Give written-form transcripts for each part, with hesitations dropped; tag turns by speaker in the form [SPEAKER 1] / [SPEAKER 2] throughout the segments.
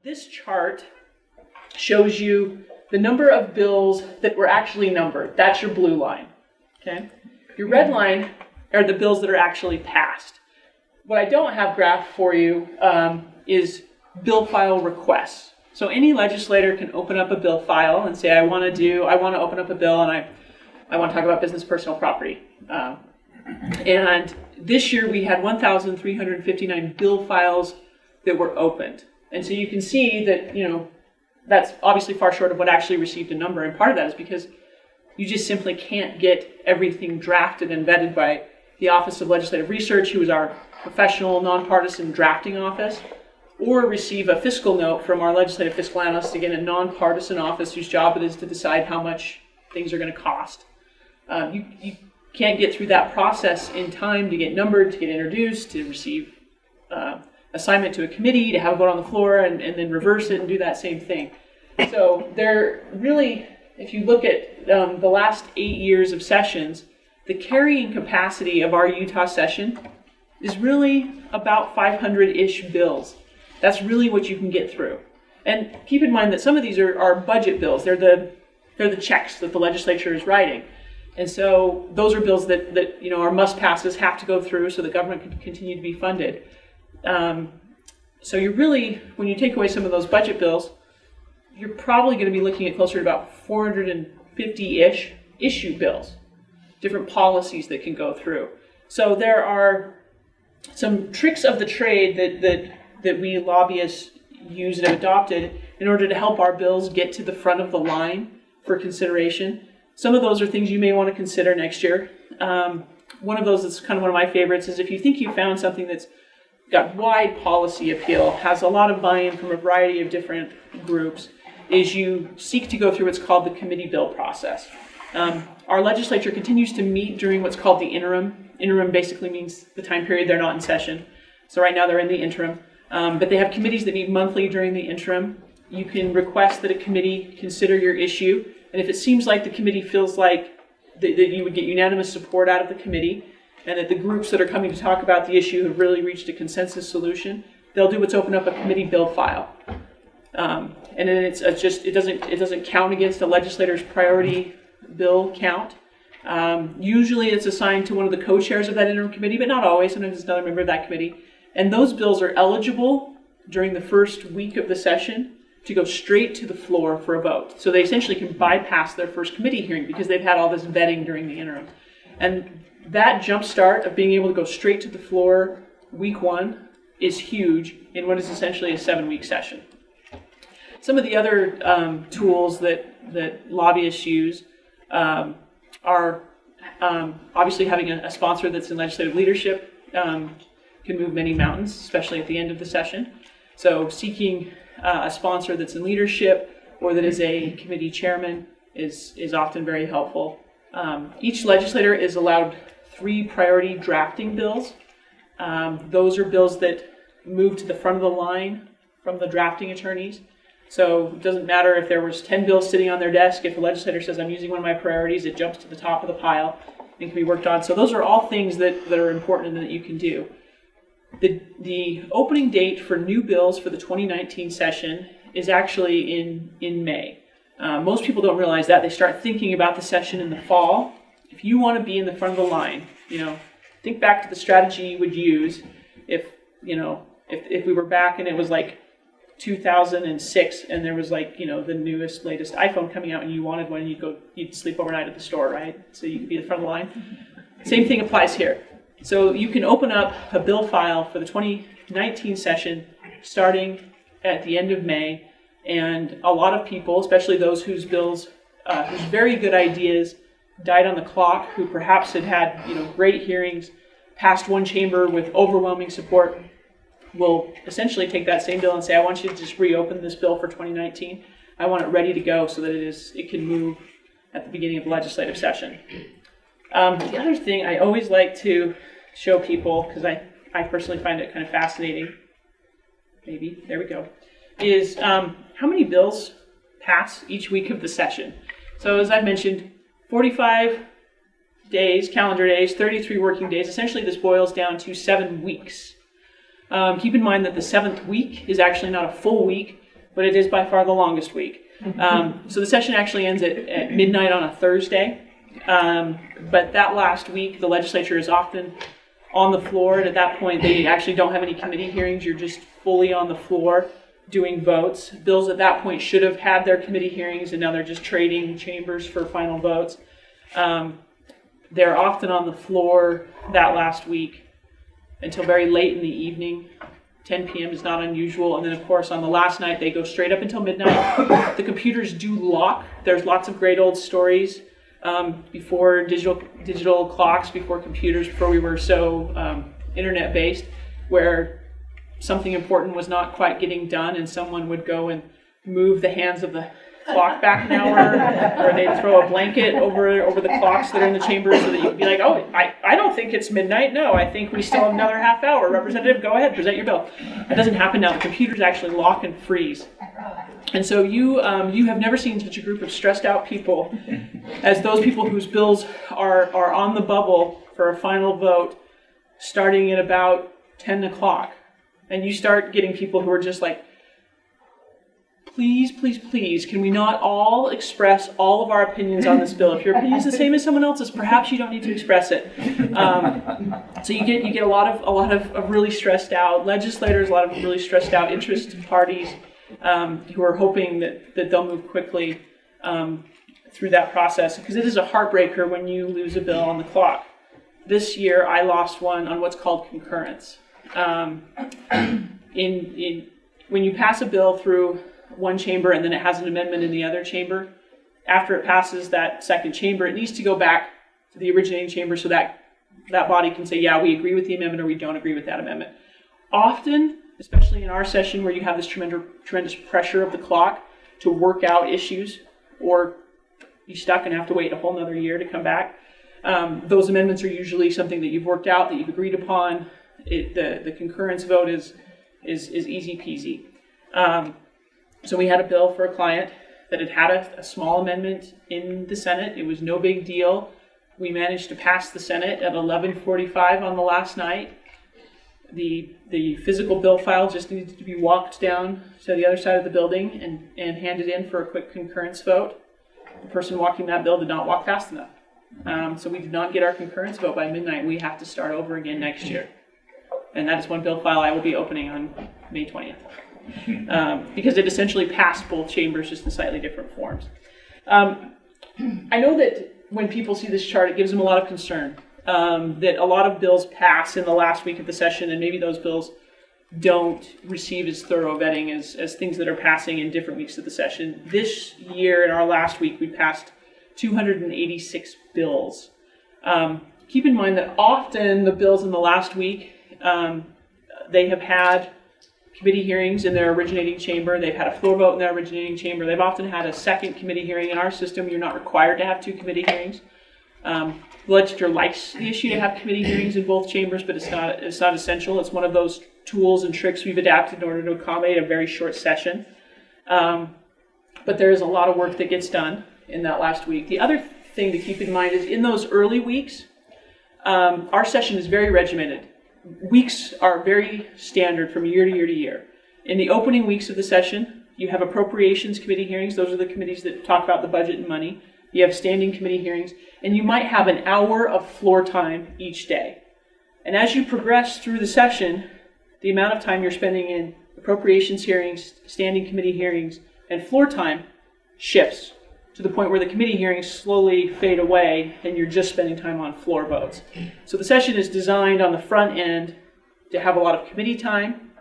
[SPEAKER 1] This chart shows you the number of bills that were actually numbered. That's your blue line. Okay? Your red line are the bills that are actually passed. What I don't have graphed for you is bill file requests. So any legislator can open up a bill file and say, I want to open up a bill and I want to talk about business personal property. And this year we had 1,359 bill files that were opened. And so you can see that, that's obviously far short of what actually received a number. And part of that is because you just simply can't get everything drafted and vetted by the Office of Legislative Research, who is our professional, nonpartisan drafting office, or receive a fiscal note from our legislative fiscal analyst, again, a nonpartisan office whose job it is to decide how much things are going to cost. You can't get through that process in time to get numbered, to get introduced, to receive assignment to a committee, to have a vote on the floor, and then reverse it and do that same thing. So they're really, if you look at the last 8 years of sessions, the carrying capacity of our Utah session is really about 500-ish bills. That's really what you can get through. And keep in mind that some of these are budget bills. They're the checks that the legislature is writing. And so those are bills that are must-passes, have to go through so the government can continue to be funded. So you're really, when you take away some of those budget bills, you're probably going to be looking at closer to about 450-ish issue bills, different policies that can go through. So there are some tricks of the trade that we lobbyists use and have adopted in order to help our bills get to the front of the line for consideration. Some of those are things you may want to consider next year. One of those that's kind of one of my favorites is if you think you found something that's got wide policy appeal, has a lot of buy-in from a variety of different groups, is you seek to go through what's called the committee bill process. Our legislature continues to meet during what's called the interim. Interim basically means the time period they're not in session. So right now they're in the interim. But they have committees that meet monthly during the interim. You can request that a committee consider your issue. And if it seems like the committee feels like that you would get unanimous support out of the committee, and that the groups that are coming to talk about the issue have really reached a consensus solution, they'll do what's open up a committee bill file. And then it doesn't count against a legislator's priority bill count. Usually it's assigned to one of the co-chairs of that interim committee, but not always. Sometimes it's another member of that committee. And those bills are eligible during the first week of the session to go straight to the floor for a vote. So they essentially can bypass their first committee hearing because they've had all this vetting during the interim. And that jump start of being able to go straight to the floor week one is huge in what is essentially a 7-week session. Some of the other tools that lobbyists use are obviously having a sponsor that's in legislative leadership can move many mountains, especially at the end of the session. So seeking a sponsor that's in leadership or that is a committee chairman is often very helpful. Each legislator is allowed 3 priority drafting bills. Those are bills that move to the front of the line from the drafting attorneys. So it doesn't matter if there was 10 bills sitting on their desk. If a legislator says, I'm using one of my priorities, it jumps to the top of the pile and can be worked on. So those are all things that are important and that you can do. The opening date for new bills for the 2019 session is actually in May. Most people don't realize that. They start thinking about the session in the fall. If you want to be in the front of the line, think back to the strategy you would use if we were back and it was like 2006 and there was the newest, latest iPhone coming out and you wanted one and you'd sleep overnight at the store, right? So you could be in the front of the line. Same thing applies here. So you can open up a bill file for the 2019 session starting at the end of May, and a lot of people, especially those whose bills, whose very good ideas died on the clock, who perhaps had great hearings, passed one chamber with overwhelming support, will essentially take that same bill and say, I want you to just reopen this bill for 2019. I want it ready to go so that it can move at the beginning of the legislative session. The other thing I always like to show people, because I personally find it kind of fascinating, there we go, is how many bills pass each week of the session. So as I've mentioned, 45 days, calendar days, 33 working days. Essentially this boils down to 7 weeks. Keep in mind that the 7th week is actually not a full week but it is by far the longest week. So the session actually ends at midnight on a Thursday. But that last week, the legislature is often on the floor, and at that point, they actually don't have any committee hearings. You're just fully on the floor doing votes. Bills at that point should have had their committee hearings, and now they're just trading chambers for final votes. They're often on the floor that last week until very late in the evening. 10 p.m. is not unusual. And then, of course, on the last night, they go straight up until midnight. The computers do lock. There's lots of great old stories before digital clocks, before computers, before we were so internet-based, where something important was not quite getting done, and someone would go and move the hands of the clock back an hour, or they'd throw a blanket over the clocks that are in the chamber so that you could be like, oh, I don't think it's midnight. No, I think we still have another half hour. Representative, go ahead, present your bill. That doesn't happen now. The computers actually lock and freeze. And so you have never seen such a group of stressed out people as those people whose bills are on the bubble for a final vote starting at about 10 o'clock. And you start getting people who are just like, please, please, please, can we not all express all of our opinions on this bill? If your opinion is the same as someone else's, perhaps you don't need to express it. So you get a lot of really stressed out legislators, a lot of really stressed out interest parties who are hoping that they'll move quickly through that process, because it is a heartbreaker when you lose a bill on the clock. This year, I lost one on what's called concurrence. When you pass a bill through one chamber and then it has an amendment in the other chamber, after it passes that second chamber, it needs to go back to the originating chamber so that body can say, yeah, we agree with the amendment or we don't agree with that amendment. Often, especially in our session where you have this tremendous pressure of the clock to work out issues, or you're stuck and have to wait a whole another year to come back, those amendments are usually something that you've worked out, that you've agreed upon. The concurrence vote is easy peasy. So we had a bill for a client that had a small amendment in the Senate. It was no big deal. We managed to pass the Senate at 11:45 on the last night. The physical bill file just needed to be walked down to the other side of the building and handed in for a quick concurrence vote. The person walking that bill did not walk fast enough. So we did not get our concurrence vote by midnight. We have to start over again next year. And that is one bill file I will be opening on May 20th. Because it essentially passed both chambers, just in slightly different forms. I know that when people see this chart, it gives them a lot of concern that a lot of bills pass in the last week of the session, and maybe those bills don't receive as thorough vetting as things that are passing in different weeks of the session. This year, in our last week, we passed 286 bills. Keep in mind that often the bills in the last week, they have had committee hearings in their originating chamber. They've had a floor vote in their originating chamber. They've often had a second committee hearing. In our system, you're not required to have two committee hearings. The legislature likes the issue to have committee hearings in both chambers, but it's not essential. It's one of those tools and tricks we've adapted in order to accommodate a very short session. But there is a lot of work that gets done in that last week. The other thing to keep in mind is in those early weeks, our session is very regimented. Weeks are very standard from year to year to year. In the opening weeks of the session, you have appropriations committee hearings. Those are the committees that talk about the budget and money. You have standing committee hearings, and you might have an hour of floor time each day. And as you progress through the session, the amount of time you're spending in appropriations hearings, standing committee hearings, and floor time shifts to the point where the committee hearings slowly fade away and you're just spending time on floor votes. So the session is designed on the front end to have a lot of committee time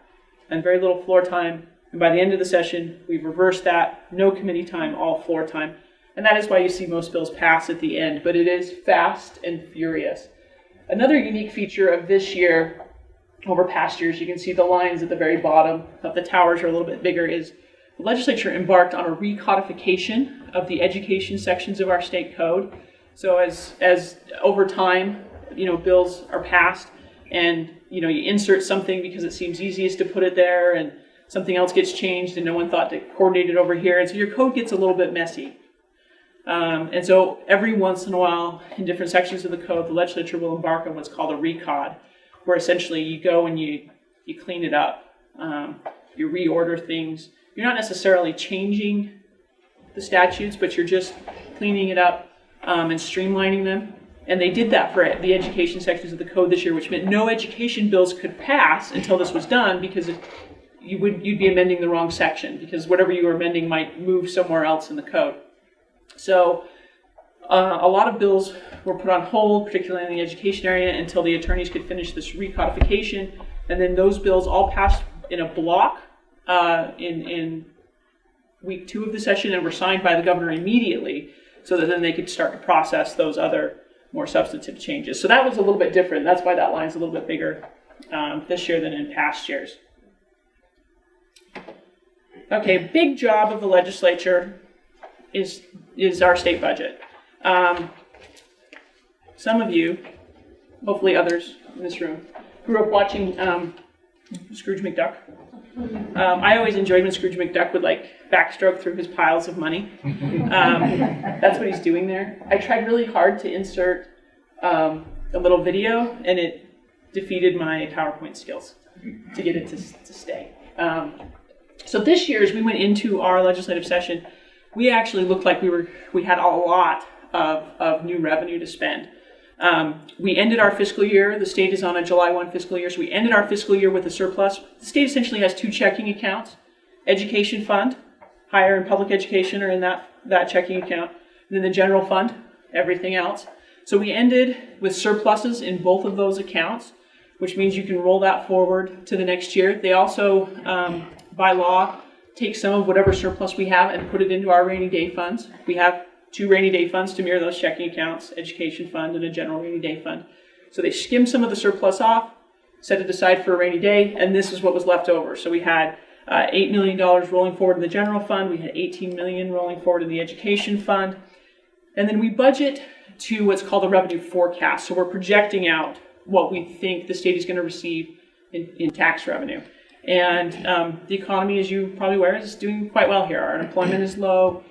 [SPEAKER 1] and very little floor time. And by the end of the session, we've reversed that. No committee time, all floor time. And that is why you see most bills pass at the end. But it is fast and furious. Another unique feature of this year over past years, you can see the lines at the very bottom of the towers are a little bit bigger, is the legislature embarked on a recodification of the education sections of our state code. So as over time, bills are passed and, you insert something because it seems easiest to put it there and something else gets changed and no one thought to coordinate it over here. And so your code gets a little bit messy. And so every once in a while in different sections of the code, the legislature will embark on what's called a recod, where essentially you go and you clean it up. You reorder things. you're not necessarily changing the statutes, but you're just cleaning it up and streamlining them. And they did that for the education sections of the code this year, which meant no education bills could pass until this was done, because you'd be amending the wrong section, because whatever you were amending might move somewhere else in the code. So a lot of bills were put on hold, particularly in the education area, until the attorneys could finish this recodification. And then those bills all passed in a block in week 2 of the session and were signed by the governor immediately, so that then they could start to process those other more substantive changes. So that was a little bit different. That's why that line's a little bit bigger this year than in past years. Okay, big job of the legislature is our state budget. Some of you, hopefully others in this room, grew up watching Scrooge McDuck. I always enjoyed when Scrooge McDuck would backstroke through his piles of money. That's what he's doing there. I tried really hard to insert a little video, and it defeated my PowerPoint skills to get it to stay. So this year, as we went into our legislative session, we actually looked like we had a lot of new revenue to spend. We ended our fiscal year. The state is on a July 1 fiscal year, so we ended our fiscal year with a surplus. The state essentially has 2 checking accounts: education fund, higher and public education are in that checking account, and then the general fund, everything else. So we ended with surpluses in both of those accounts, which means you can roll that forward to the next year. They also, by law, take some of whatever surplus we have and put it into our rainy day funds. We have 2 rainy day funds to mirror those checking accounts: education fund and a general rainy day fund. So they skim some of the surplus off, set it aside for a rainy day, and this is what was left over. So we had $8 million rolling forward in the general fund. We had $18 million rolling forward in the education fund. And then we budget to what's called a revenue forecast. So we're projecting out what we think the state is going to receive in tax revenue. And the economy, as you probably aware, is doing quite well here. Our unemployment is low.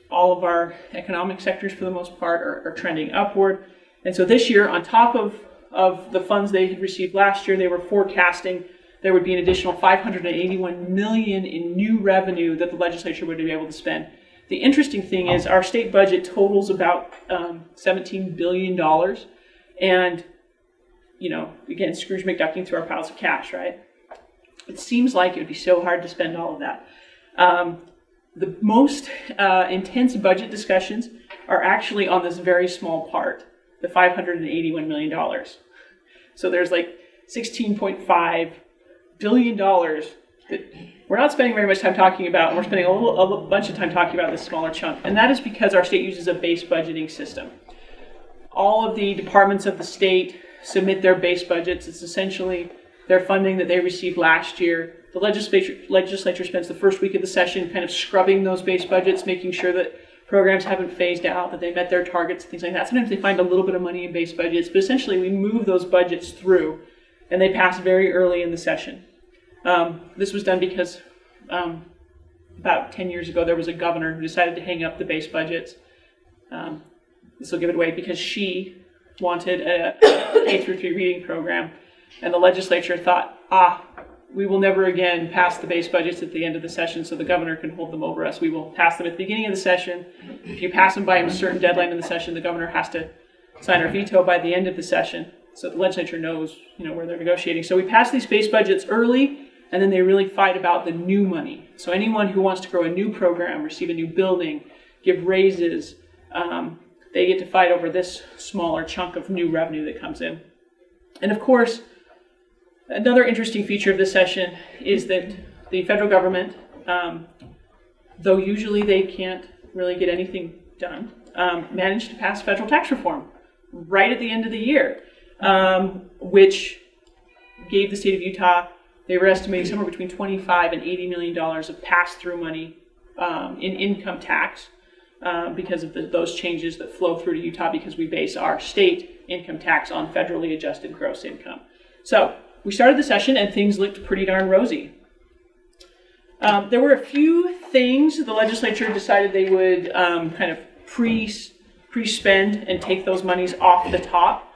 [SPEAKER 1] All of our economic sectors, for the most part, are trending upward. And so this year, on top of the funds they had received last year, they were forecasting there would be an additional $581 million in new revenue that the legislature would be able to spend. The interesting thing is our state budget totals about $17 billion. And, again, Scrooge McDucking through our piles of cash, right? It seems like it would be so hard to spend all of that. The most intense budget discussions are actually on this very small part, the $581 million. So there's $16.5 billion that we're not spending very much time talking about, and we're spending a bunch of time talking about this smaller chunk. And that is because our state uses a base budgeting system. All of the departments of the state submit their base budgets. It's essentially their funding that they received last year. The legislature spends the first week of the session kind of scrubbing those base budgets, making sure that programs haven't phased out, that they met their targets, things like that. Sometimes they find a little bit of money in base budgets, but essentially we move those budgets through, and they pass very early in the session. This was done because about 10 years ago there was a governor who decided to hang up the base budgets. This will give it away because she wanted a K-3 reading program, and the legislature thought, we will never again pass the base budgets at the end of the session so the governor can hold them over us. We will pass them at the beginning of the session. If you pass them by a certain deadline in the session, the governor has to sign or veto by the end of the session, so the legislature knows where they're negotiating. So we pass these base budgets early, and then they really fight about the new money. So anyone who wants to grow a new program, receive a new building, give raises, they get to fight over this smaller chunk of new revenue that comes in. And of course, another interesting feature of this session is that the federal government, though usually they can't really get anything done, managed to pass federal tax reform right at the end of the year, which gave the state of Utah, they were estimating somewhere between $25 and $80 million of pass-through money in income tax because of those changes that flow through to Utah, because we base our state income tax on federally adjusted gross income. So we started the session and things looked pretty darn rosy. There were a few things the legislature decided they would kind of pre-spend and take those monies off the top.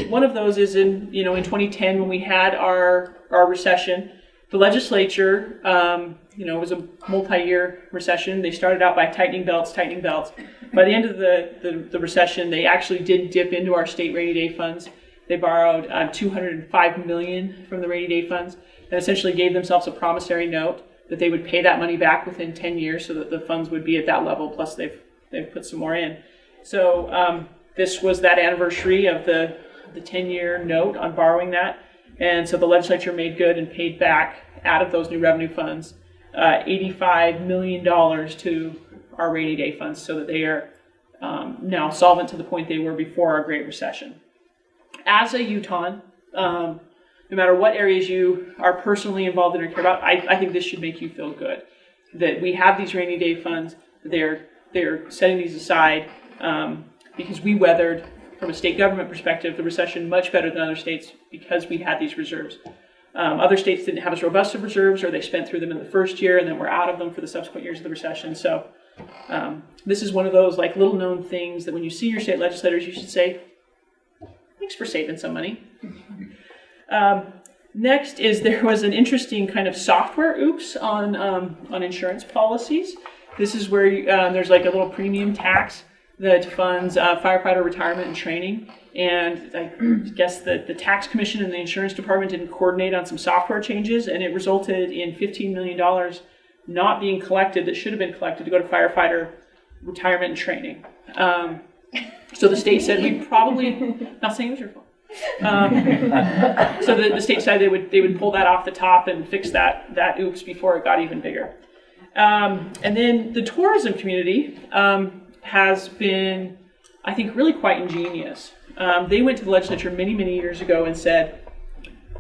[SPEAKER 1] One of those is in 2010 when we had our recession. The legislature, it was a multi-year recession. They started out by tightening belts. By the end of the recession, they actually did dip into our state rainy day funds. They borrowed $205 million from the rainy day funds and essentially gave themselves a promissory note that they would pay that money back within 10 years so that the funds would be at that level, plus they've put some more in. So this was that anniversary of the 10-year note on borrowing that. And so the legislature made good and paid back out of those new revenue funds $85 million to our rainy day funds so that they are now solvent to the point they were before our Great Recession. As a Utahn, no matter what areas you are personally involved in or care about, I think this should make you feel good. That we have these rainy day funds, they're setting these aside because we weathered, from a state government perspective, the recession much better than other states because we had these reserves. Other states didn't have as robust of reserves, or they spent through them in the first year and then were out of them for the subsequent years of the recession. So this is one of those like little known things that when you see your state legislators, you should say, thanks for saving some money. Next is there was an interesting kind of software oops on insurance policies. This is where there's like a little premium tax that funds firefighter retirement and training. And I guess the tax commission and the insurance department didn't coordinate on some software changes, and it resulted in $15 million not being collected that should have been collected to go to firefighter retirement and training. So the state said we probably, not saying it was your fault. So the state decided they would pull that off the top and fix that oops before it got even bigger. And then the tourism community has been, I think, really quite ingenious. They went to the legislature many, many years ago and said,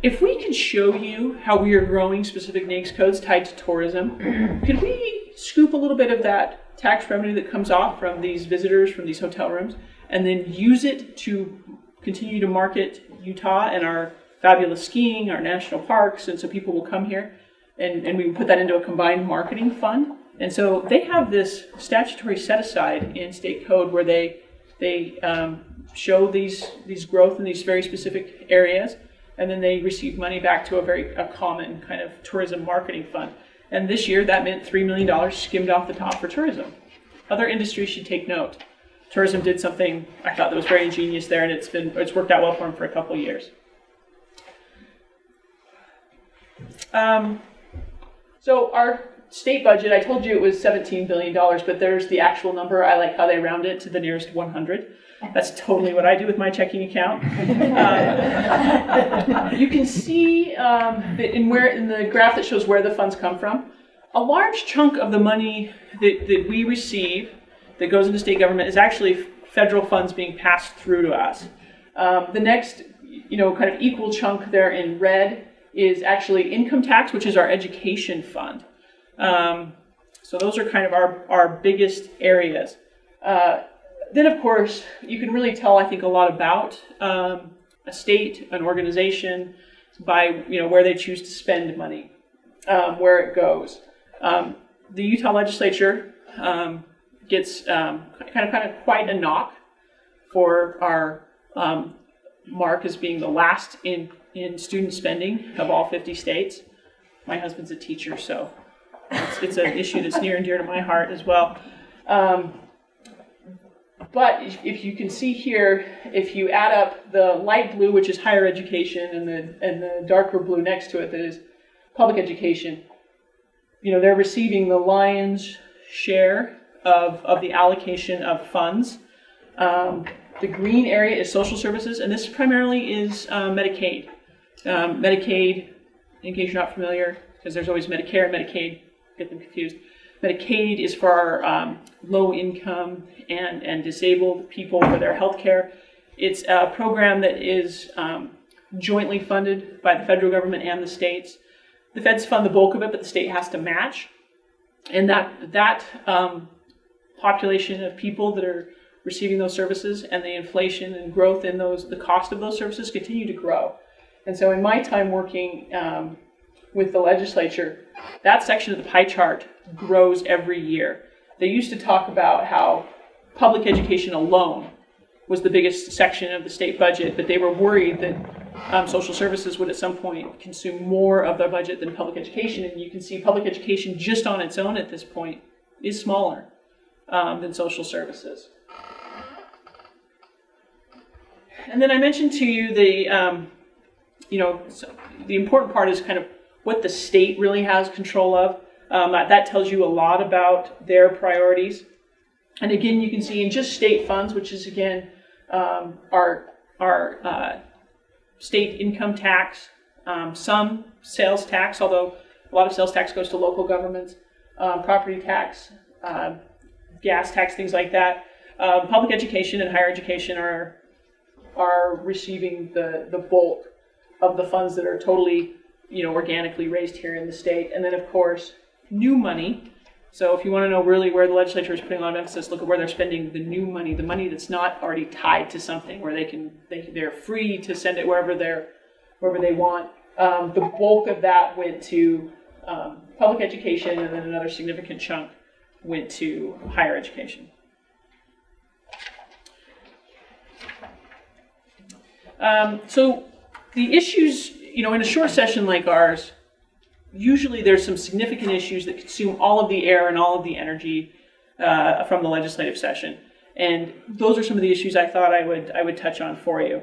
[SPEAKER 1] if we can show you how we are growing specific NAICS codes tied to tourism, could we scoop a little bit of that tax revenue that comes off from these visitors from these hotel rooms and then use it to continue to market Utah and our fabulous skiing, our national parks, and so people will come here, and we put that into a combined marketing fund. And so they have this statutory set-aside in state code where they show these growth in these very specific areas, and then they receive money back to a common kind of tourism marketing fund. And this year that meant $3 million skimmed off the top for tourism. Other industries should take note. Tourism did something I thought that was very ingenious there, and it's worked out well for them for a couple of years. So our state budget, I told you it was $17 billion, but there's the actual number. I like how they round it to the nearest 100. That's totally what I do with my checking account. You can see in the graph that shows where the funds come from, a large chunk of the money that we receive that goes into state government is actually federal funds being passed through to us. The next, kind of equal chunk there in red is actually income tax, which is our education fund. So those are kind of our biggest areas. Then, of course, you can really tell, I think, a lot about a state, an organization, by where they choose to spend money, where it goes. The Utah legislature gets kind of quite a knock for our mark as being the last in student spending of all 50 states. My husband's a teacher, so it's an issue that's near and dear to my heart as well. But if you can see here, if you add up the light blue, which is higher education, and the darker blue next to it that is public education, they're receiving the lion's share of the allocation of funds. The green area is social services, and this primarily is Medicaid. Medicaid, in case you're not familiar, because there's always Medicare and Medicaid, get them confused. Medicaid is for our low income and disabled people for their health care. It's a program that is jointly funded by the federal government and the states. The feds fund the bulk of it, but the state has to match. And that population of people that are receiving those services and the inflation and growth in the cost of those services continue to grow. And so in my time working with the legislature, that section of the pie chart grows every year. They used to talk about how public education alone was the biggest section of the state budget, but they were worried that Social services would at some point consume more of their budget than public education, and you can see public education just on its own at this point is smaller than social services. And then I mentioned to you the important part is kind of what the state really has control of. That tells you a lot about their priorities. And again, you can see in just state funds, which is again our state income tax, some sales tax, although a lot of sales tax goes to local governments, property tax, gas tax, things like that. Public education and higher education are receiving the bulk of the funds that are totally, organically raised here in the state. And then, of course, new money. So if you want to know really where the legislature is putting a lot of emphasis, look at where they're spending the new money, the money that's not already tied to something, where they're free to send it wherever they want. The bulk of that went to public education, and then another significant chunk went to higher education. So the issues, in a short session like ours, usually there's some significant issues that consume all of the air and all of the energy from the legislative session. And those are some of the issues I thought I would touch on for you.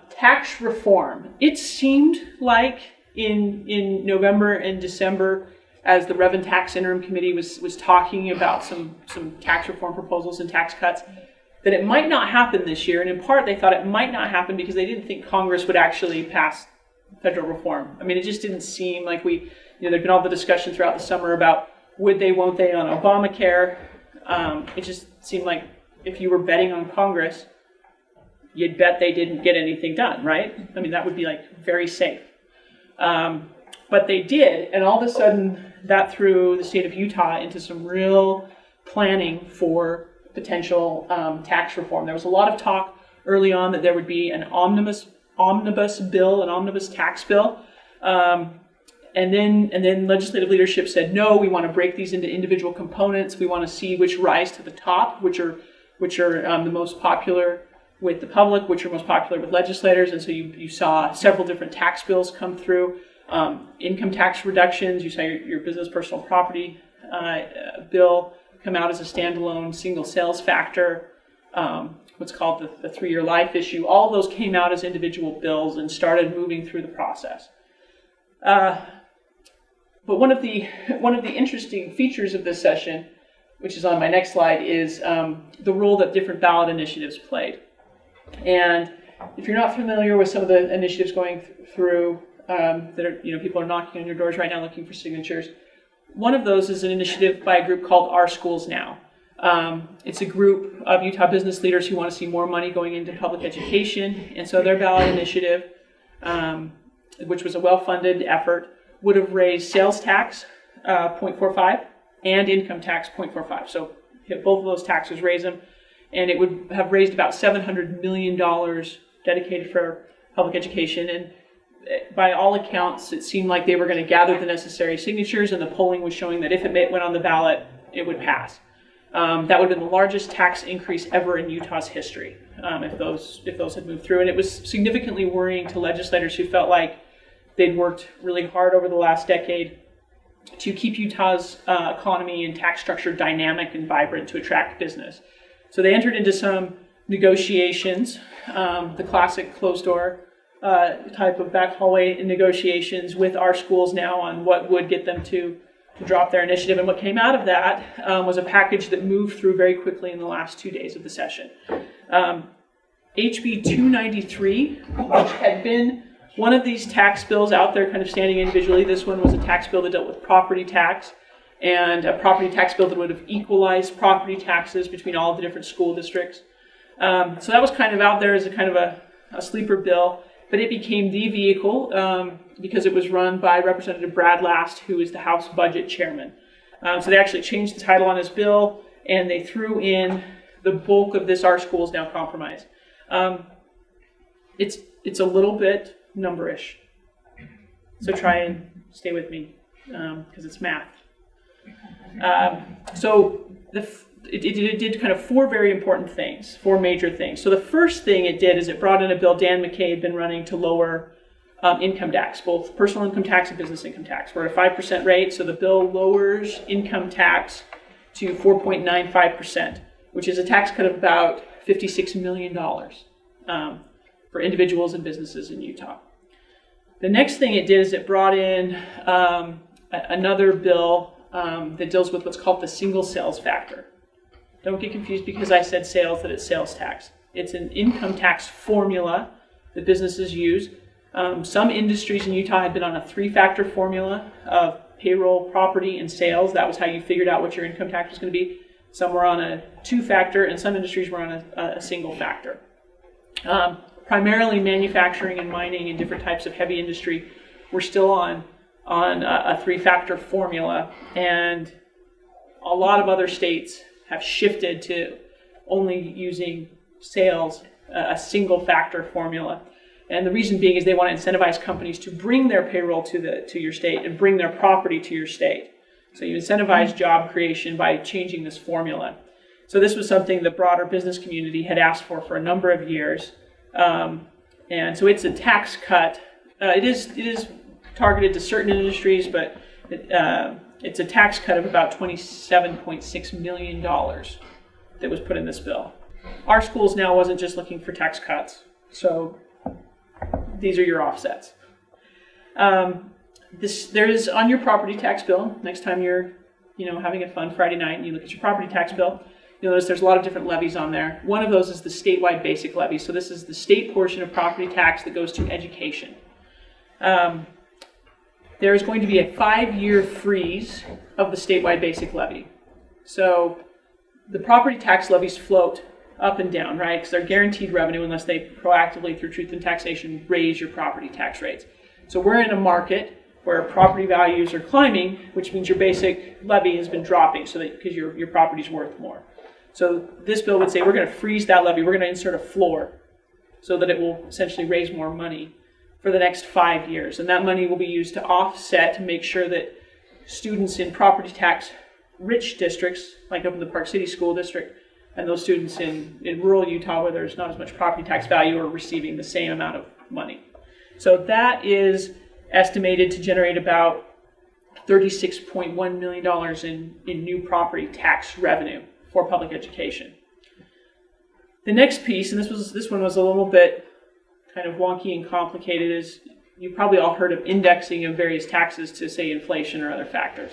[SPEAKER 1] Tax reform. It seemed like in November and December, as the Rev and Tax Interim Committee was talking about some tax reform proposals and tax cuts, that it might not happen this year. And in part, they thought it might not happen because they didn't think Congress would actually pass federal reform. I mean, it just didn't seem like there'd been all the discussion throughout the summer about would they, won't they on Obamacare. It just seemed like if you were betting on Congress, you'd bet they didn't get anything done, right? I mean, that would be very safe. But they did, and all of a sudden that threw the state of Utah into some real planning for potential tax reform. There was a lot of talk early on that there would be an omnibus bill, an omnibus tax bill, and then legislative leadership said, no, we want to break these into individual components. We want to see which rise to the top, which are the most popular with the public, which are most popular with legislators. And so you saw several different tax bills come through, income tax reductions. You saw your business personal property bill come out as a standalone single sales factor, what's called the 3-year life issue. All of those came out as individual bills and started moving through the process. But one of the interesting features of this session, which is on my next slide, is the role that different ballot initiatives played. And if you're not familiar with some of the initiatives going through that are, people are knocking on your doors right now looking for signatures. One of those is an initiative by a group called Our Schools Now. It's a group of Utah business leaders who want to see more money going into public education. And so their ballot initiative, which was a well-funded effort, would have raised sales tax 0.45 and income tax 0.45. So hit both of those taxes, raise them, and it would have raised about $700 million dedicated for public education. And by all accounts, it seemed like they were going to gather the necessary signatures, and the polling was showing that if it went on the ballot, it would pass. That would have been the largest tax increase ever in Utah's history if those had moved through. And it was significantly worrying to legislators who felt like they'd worked really hard over the last decade to keep Utah's economy and tax structure dynamic and vibrant to attract business. So they entered into some negotiations, the classic closed-door type of back hallway negotiations with Our Schools Now on what would get them to drop their initiative. And what came out of that was a package that moved through very quickly in the last 2 days of the session. HB 293, which had been one of these tax bills out there kind of standing individually. This one was a tax bill that dealt with property tax, and a property tax bill that would have equalized property taxes between all of the different school districts. So that was kind of out there as a kind of a sleeper bill, but it became the vehicle because it was run by Representative Bradshaw, who is the House Budget Chairman. So they actually changed the title on his bill, and they threw in the bulk of this Our Schools Now compromise. It's a little bit numberish, so try and stay with me because it's math. So the it did kind of four very important things, four major things. So the first thing it did is it brought in a bill Dan McKay had been running to lower income tax, both personal income tax and business income tax. We're at a 5% rate, so the bill lowers income tax to 4.95%, which is a tax cut of about $56 million for individuals and businesses in Utah. The next thing it did is it brought in another bill that deals with what's called the single sales factor. Don't get confused because I said sales that it's sales tax. It's an income tax formula that businesses use. Some industries in Utah had been on a 3-factor formula of payroll, property, and sales. That was how you figured out what your income tax was going to be. Some were on a 2-factor, and some industries were on a single factor. Primarily manufacturing and mining and different types of heavy industry were still on a 3-factor formula, and a lot of other states have shifted to only using sales, a single factor formula. And the reason being is they want to incentivize companies to bring their payroll to your state and bring their property to your state. So you incentivize job creation by changing this formula. So this was something the broader business community had asked for a number of years. And so it's a tax cut. It is targeted to certain industries, but it's a tax cut of about $27.6 million that was put in this bill. Our schools now wasn't just looking for tax cuts, so these are your offsets. There is on your property tax bill. Next time you're, having a fun Friday night and you look at your property tax bill, you'll notice there's a lot of different levies on there. One of those is the statewide basic levy. So this is the state portion of property tax that goes to education. There is going to be a 5-year freeze of the statewide basic levy. So the property tax levies float up and down, right? Because they're guaranteed revenue unless they proactively, through truth in taxation, raise your property tax rates. So we're in a market where property values are climbing, which means your basic levy has been dropping, so that because your property's worth more. So this bill would say we're going to freeze that levy. We're going to insert a floor so that it will essentially raise more money for the next 5 years. And that money will be used to offset, to make sure that students in property tax rich districts, like up in the Park City School District, and those students in rural Utah where there's not as much property tax value, are receiving the same amount of money. So that is estimated to generate about $36.1 million in new property tax revenue for public education. The next piece, and this one was a little bit kind of wonky and complicated, is you've probably all heard of indexing of various taxes to, say, inflation or other factors.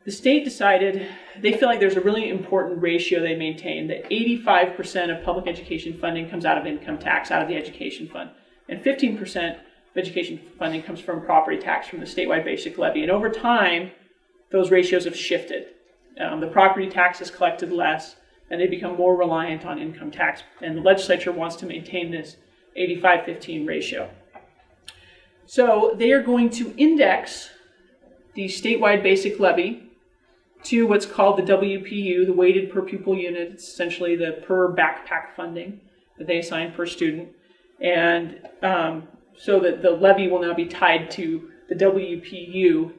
[SPEAKER 1] The state decided they feel like there's a really important ratio they maintain, that 85% of public education funding comes out of income tax, out of the education fund, and 15% of education funding comes from property tax, from the statewide basic levy. And over time, those ratios have shifted. The property tax is collected less, and they become more reliant on income tax. And the legislature wants to maintain this 85-15 ratio. So they are going to index the statewide basic levy to what's called the WPU, the weighted per pupil unit. It's essentially the per backpack funding that they assign per student. And so that the levy will now be tied to the WPU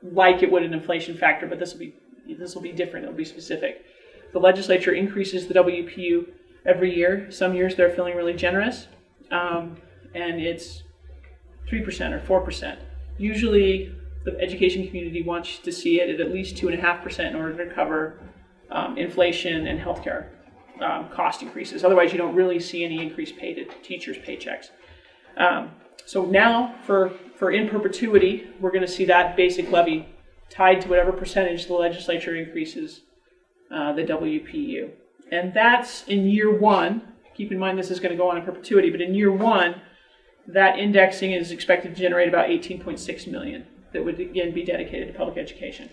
[SPEAKER 1] like it would an inflation factor, but this will be different. It'll be specific. The legislature increases the WPU every year. Some years they're feeling really generous, and it's 3% or 4%. Usually the education community wants to see it at least 2.5% in order to cover inflation and healthcare cost increases. Otherwise, you don't really see any increased pay to teachers' paychecks. So now, for in perpetuity, we're going to see that basic levy tied to whatever percentage the legislature increases the WPU. And that's in year one. Keep in mind this is going to go on in perpetuity, but in year one, that indexing is expected to generate about $18.6 million that would again be dedicated to public education.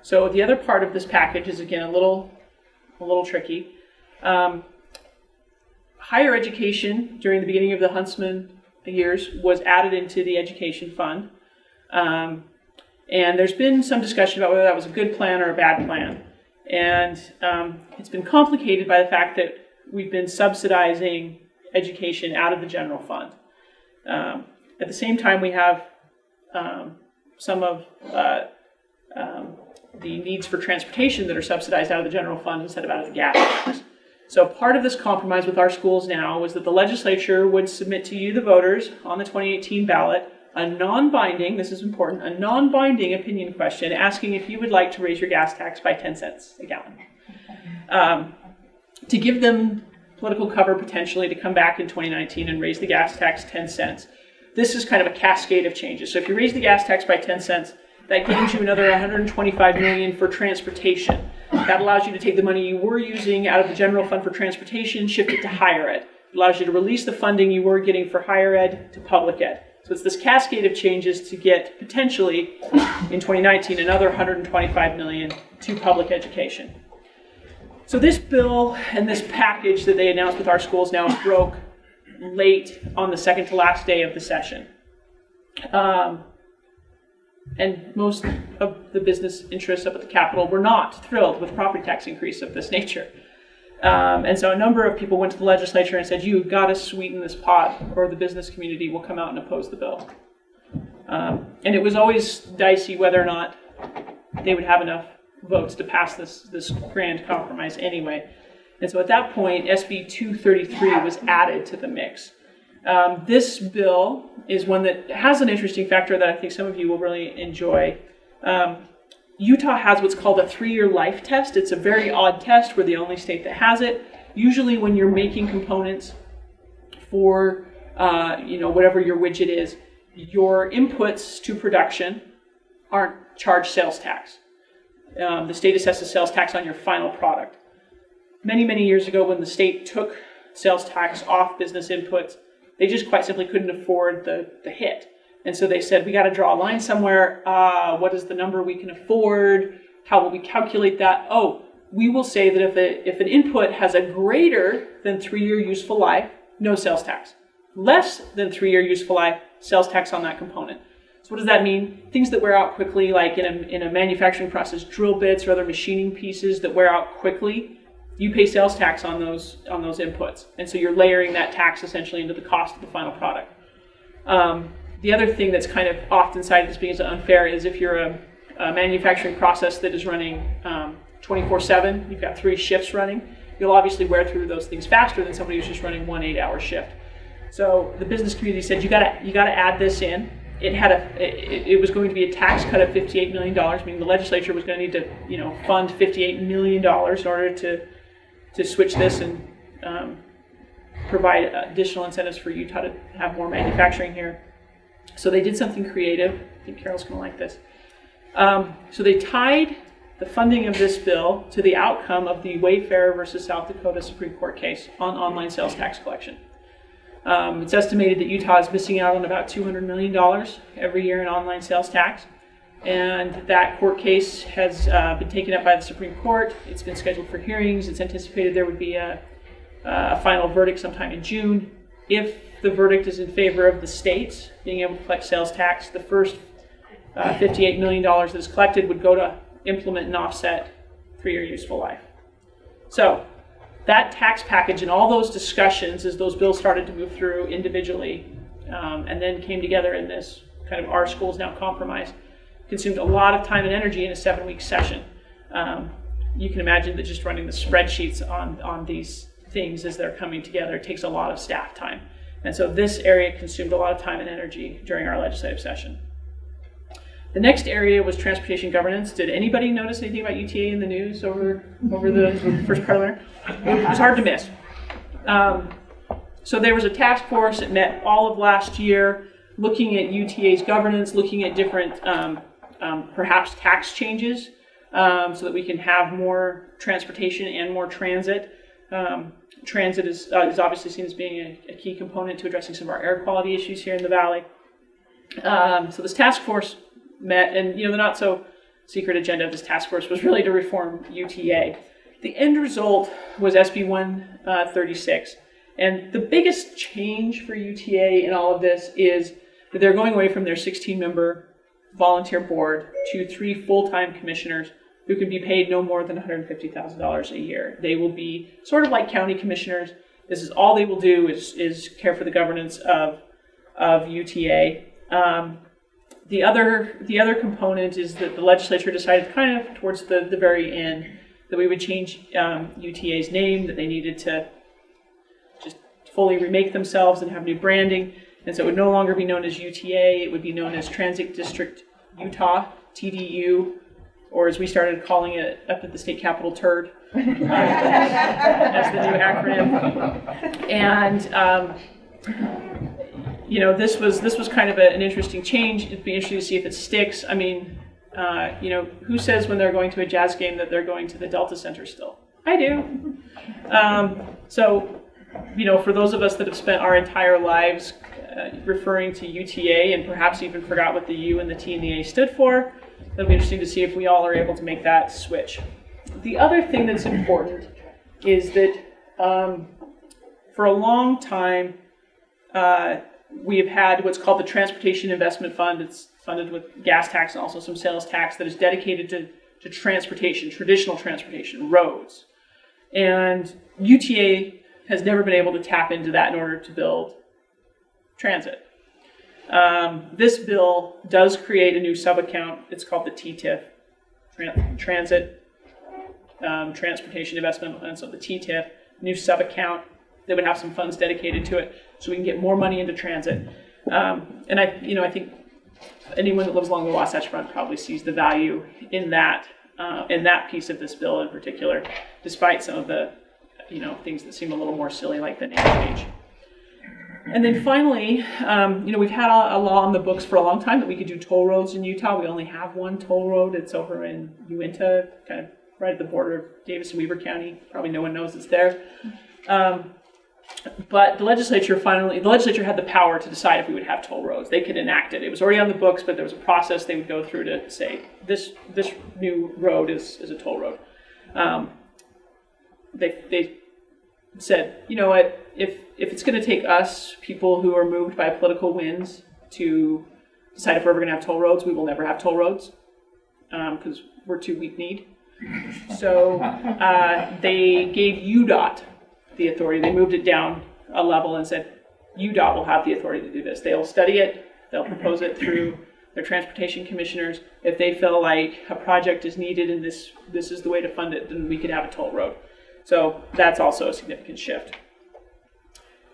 [SPEAKER 1] So the other part of this package is again a little tricky. Higher education during the beginning of the Huntsman years was added into the education fund. And there's been some discussion about whether that was a good plan or a bad plan. And it's been complicated by the fact that we've been subsidizing education out of the general fund. At the same time, we have some of needs for transportation that are subsidized out of the general fund instead of out of the gas tax. So part of this compromise with our schools now was that the legislature would submit to you, the voters, on the 2018 ballot, a non-binding, this is important, a non-binding opinion question asking if you would like to raise your gas tax by 10 cents a gallon. To give them political cover potentially to come back in 2019 and raise the gas tax 10 cents. This is kind of a cascade of changes. So if you raise the gas tax by 10 cents, that gives you another $125 million for transportation. That allows you to take the money you were using out of the general fund for transportation, shift it to higher ed. It allows you to release the funding you were getting for higher ed to public ed. So it's this cascade of changes to get potentially in 2019 another $125 million to public education. So this bill and this package that they announced with our schools now broke late on the second to last day of the session. And most of the business interests up at the Capitol were not thrilled with property tax increase of this nature. And so a number of people went to the legislature and said, you've got to sweeten this pot or the business community will come out and oppose the bill. And it was always dicey whether or not they would have enough votes to pass this grand compromise anyway. And so at that point, SB 233 was added to the mix. This bill is one that has an interesting factor that I think some of you will really enjoy. Utah has what's called a 3-year life test. It's a very odd test. We're the only state that has it. Usually when you're making components for whatever your widget is, your inputs to production aren't charged sales tax. The state assesses sales tax on your final product. Many, many years ago when the state took sales tax off business inputs, they just quite simply couldn't afford the hit. And so they said, we got to draw a line somewhere. What is the number we can afford? How will we calculate that? Oh, we will say that if an input has a greater than 3-year useful life, no sales tax. Less than 3-year useful life, sales tax on that component. So what does that mean? Things that wear out quickly, like in a manufacturing process, drill bits or other machining pieces that wear out quickly, you pay sales tax on those inputs. And so you're layering that tax essentially into the cost of the final product. The other thing that's kind of often cited as being unfair is if you're a manufacturing process that is running 24/7, you've got 3 shifts running, you'll obviously wear through those things faster than somebody who's just running 1 8-hour shift. So the business community said, you gotta add this in. It was going to be a tax cut of $58 million, meaning the legislature was going to need to fund $58 million in order to switch this and provide additional incentives for Utah to have more manufacturing here. So they did something creative. I think Carol's going to like this. So they tied the funding of this bill to the outcome of the Wayfarer versus South Dakota Supreme Court case on online sales tax collection. It's estimated that Utah is missing out on about $200 million every year in online sales tax. And that court case has been taken up by the Supreme Court. It's been scheduled for hearings. It's anticipated there would be a final verdict sometime in June. If the verdict is in favor of the states being able to collect sales tax, the first $58 million that is collected would go to implement and offset 3-year useful life. So that tax package and all those discussions as those bills started to move through individually and then came together in this kind of our schools now compromise, consumed a lot of time and energy in a 7-week session. You can imagine that just running the spreadsheets on these things as they're coming together takes a lot of staff time. And so this area consumed a lot of time and energy during our legislative session. The next area was transportation governance. Did anybody notice anything about UTA in the news over the first part of the winter? It was hard to miss. So there was a task force that met all of last year looking at UTA's governance, looking at different perhaps tax changes so that we can have more transportation and more transit. Transit is obviously seen as being a key component to addressing some of our air quality issues here in the valley. So this task force met, and the not so secret agenda of this task force was really to reform UTA. The end result was SB 136, and the biggest change for UTA in all of this is that they're going away from their 16-member volunteer board to 3 full-time commissioners who can be paid no more than $150,000 a year. They will be sort of like county commissioners. This is all they will do is care for the governance of UTA. The other component is that the legislature decided kind of towards the very end that we would change UTA's name, that they needed to just fully remake themselves and have new branding. And so it would no longer be known as UTA, it would be known as Transit District Utah, TDU, or as we started calling it up at the state capitol, TURD, as the new acronym. And this was kind of an interesting change. It'd be interesting to see if it sticks. I mean, who says when they're going to a Jazz game that they're going to the Delta Center still? I do. So, for those of us that have spent our entire lives referring to UTA and perhaps even forgot what the U and the T and the A stood for, it'll be interesting to see if we all are able to make that switch. The other thing that's important is that for a long time, we have had what's called the Transportation Investment Fund. It's funded with gas tax and also some sales tax that is dedicated to transportation, traditional transportation, roads. And UTA has never been able to tap into that in order to build transit. This bill does create a new sub-account. It's called the TTIF, Transit Transportation Investment Fund, so the TTIF, new sub-account that would have some funds dedicated to it so we can get more money into transit. And I think anyone that lives along the Wasatch Front probably sees the value in that piece of this bill in particular, despite some of the things that seem a little more silly, like the name change. And then finally, we've had a law on the books for a long time that we could do toll roads in Utah. We only have one toll road. It's over in Uinta, kind of right at the border of Davis and Weber County. Probably no one knows it's there. But the legislature had the power to decide if we would have toll roads. They could enact it. It was already on the books, but there was a process they would go through to say, this new road is a toll road. They said, you know what, if it's going to take us, people who are moved by political winds, to decide if we're ever going to have toll roads, we will never have toll roads because we're too weak-kneed. So they gave UDOT the authority. They moved it down a level and said, UDOT will have the authority to do this. They'll study it. They'll propose it through their transportation commissioners. If they feel like a project is needed and this is the way to fund it, then we could have a toll road. So that's also a significant shift.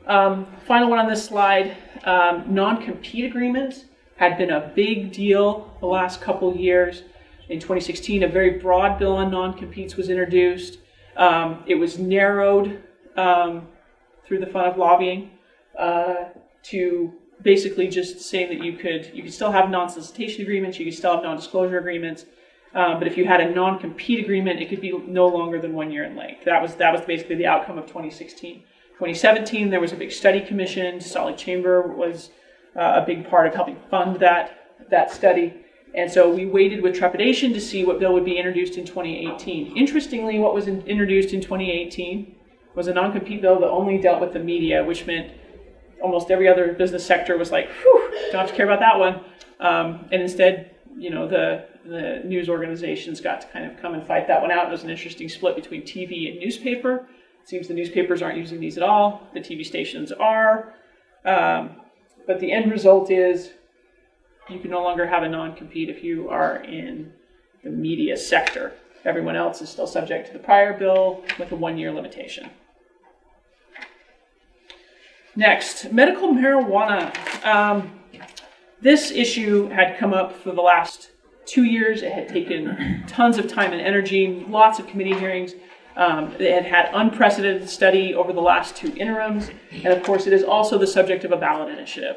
[SPEAKER 1] Final one on this slide, non-compete agreements had been a big deal the last couple years. In 2016, a very broad bill on non-competes was introduced. It was narrowed through the fun of lobbying to basically just saying that you could still have non-solicitation agreements, you could still have non-disclosure agreements, but if you had a non-compete agreement, it could be no longer than 1 year in length. That was basically the outcome of 2016. 2017, there was a big study commission. Salt Lake Chamber was a big part of helping fund that study. And so we waited with trepidation to see what bill would be introduced in 2018. Interestingly, what was introduced in 2018 was a non-compete bill that only dealt with the media, which meant almost every other business sector was like, whew, don't have to care about that one. And instead, the news organizations got to kind of come and fight that one out. It was an interesting split between TV and newspaper. It seems the newspapers aren't using these at all. The TV stations are. But the end result is you can no longer have a non-compete if you are in the media sector. Everyone else is still subject to the prior bill with a 1 year limitation. Next, medical marijuana. This issue had come up for the last 2 years. It had taken tons of time and energy, lots of committee hearings. It had unprecedented study over the last 2 interims. And of course, it is also the subject of a ballot initiative.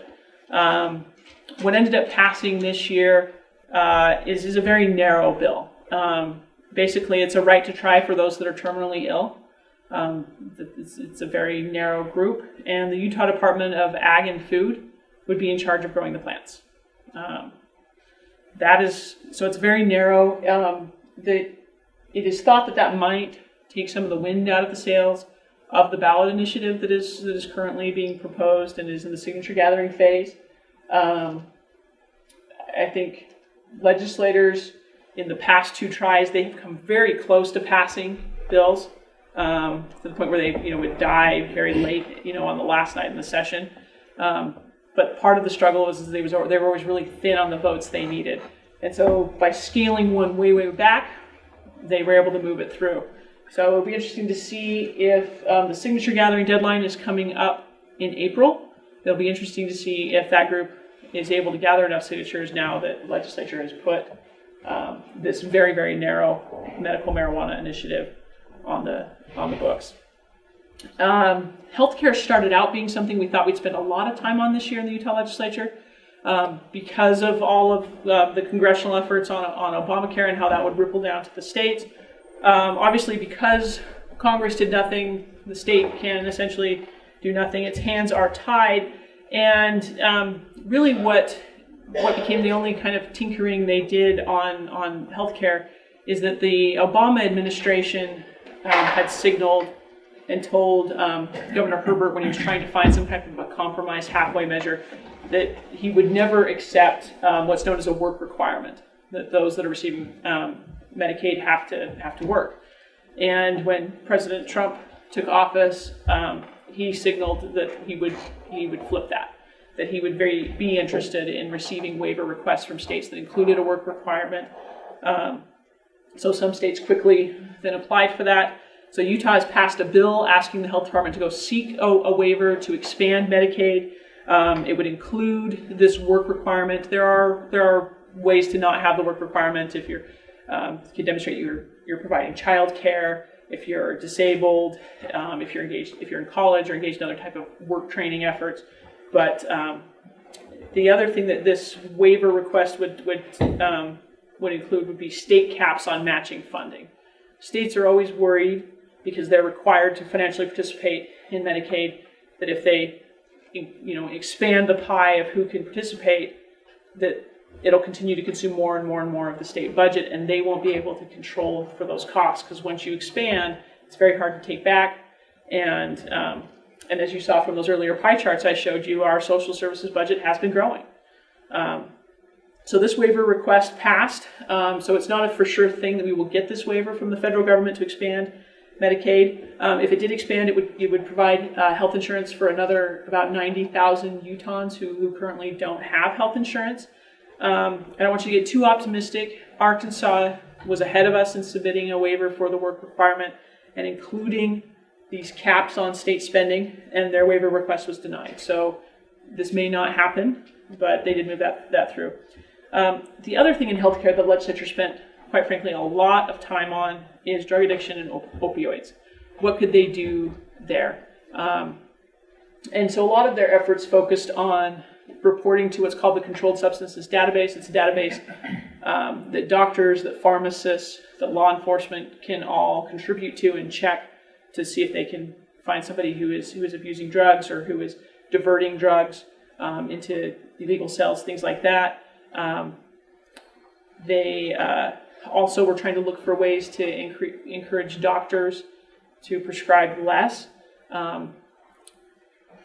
[SPEAKER 1] What ended up passing this year is a very narrow bill. Basically, it's a right to try for those that are terminally ill. It's a very narrow group, and the Utah Department of Ag and Food would be in charge of growing the plants. So it's very narrow. It is thought that might take some of the wind out of the sails of the ballot initiative that is currently being proposed and is in the signature gathering phase. I think legislators in the past 2 tries, they have come very close to passing bills to the point where they would die very late on the last night in the session. But part of the struggle was they were always really thin on the votes they needed. And so by scaling one way, way back, they were able to move it through. So it'll be interesting to see if the signature gathering deadline is coming up in April. It'll be interesting to see if that group is able to gather enough signatures now that the legislature has put this very, very narrow medical marijuana initiative on the books. Healthcare started out being something we thought we'd spend a lot of time on this year in the Utah legislature because of all of the congressional efforts on Obamacare and how that would ripple down to the states. Obviously, because Congress did nothing, the state can essentially do nothing. Its hands are tied, and really what became the only kind of tinkering they did on healthcare is that the Obama administration had signaled and told Governor Herbert when he was trying to find some kind of a compromise halfway measure that he would never accept what's known as a work requirement, that those that are receiving Medicaid have to work. And when President Trump took office, he signaled that he would flip that he would be interested in receiving waiver requests from states that included a work requirement. So some states quickly then applied for that. So Utah has passed a bill asking the health department to go seek a waiver to expand Medicaid. It would include this work requirement. There are ways to not have the work requirement if you can demonstrate you're providing child care, if you're disabled, if you're in college or engaged in other type of work training efforts. But the other thing that this waiver request would include would be state caps on matching funding. States are always worried because they're required to financially participate in Medicaid, that if they expand the pie of who can participate, that it'll continue to consume more and more and more of the state budget, and they won't be able to control for those costs, because once you expand, it's very hard to take back. And as you saw from those earlier pie charts I showed you, our social services budget has been growing. So this waiver request passed. So it's not a for sure thing that we will get this waiver from the federal government to expand Medicaid. If it did expand, it would provide health insurance for another about 90,000 Utahns who currently don't have health insurance. I don't want you to get too optimistic. Arkansas was ahead of us in submitting a waiver for the work requirement and including these caps on state spending, and their waiver request was denied. So this may not happen, but they did move that through. The other thing in healthcare the legislature spent, quite frankly, a lot of time on is drug addiction and opioids. What could they do there? And so a lot of their efforts focused on reporting to what's called the Controlled Substances Database. It's a database that doctors, that pharmacists, that law enforcement can all contribute to and check to see if they can find somebody who is abusing drugs or who is diverting drugs into illegal sales, things like that. They also were trying to look for ways to encourage doctors to prescribe less.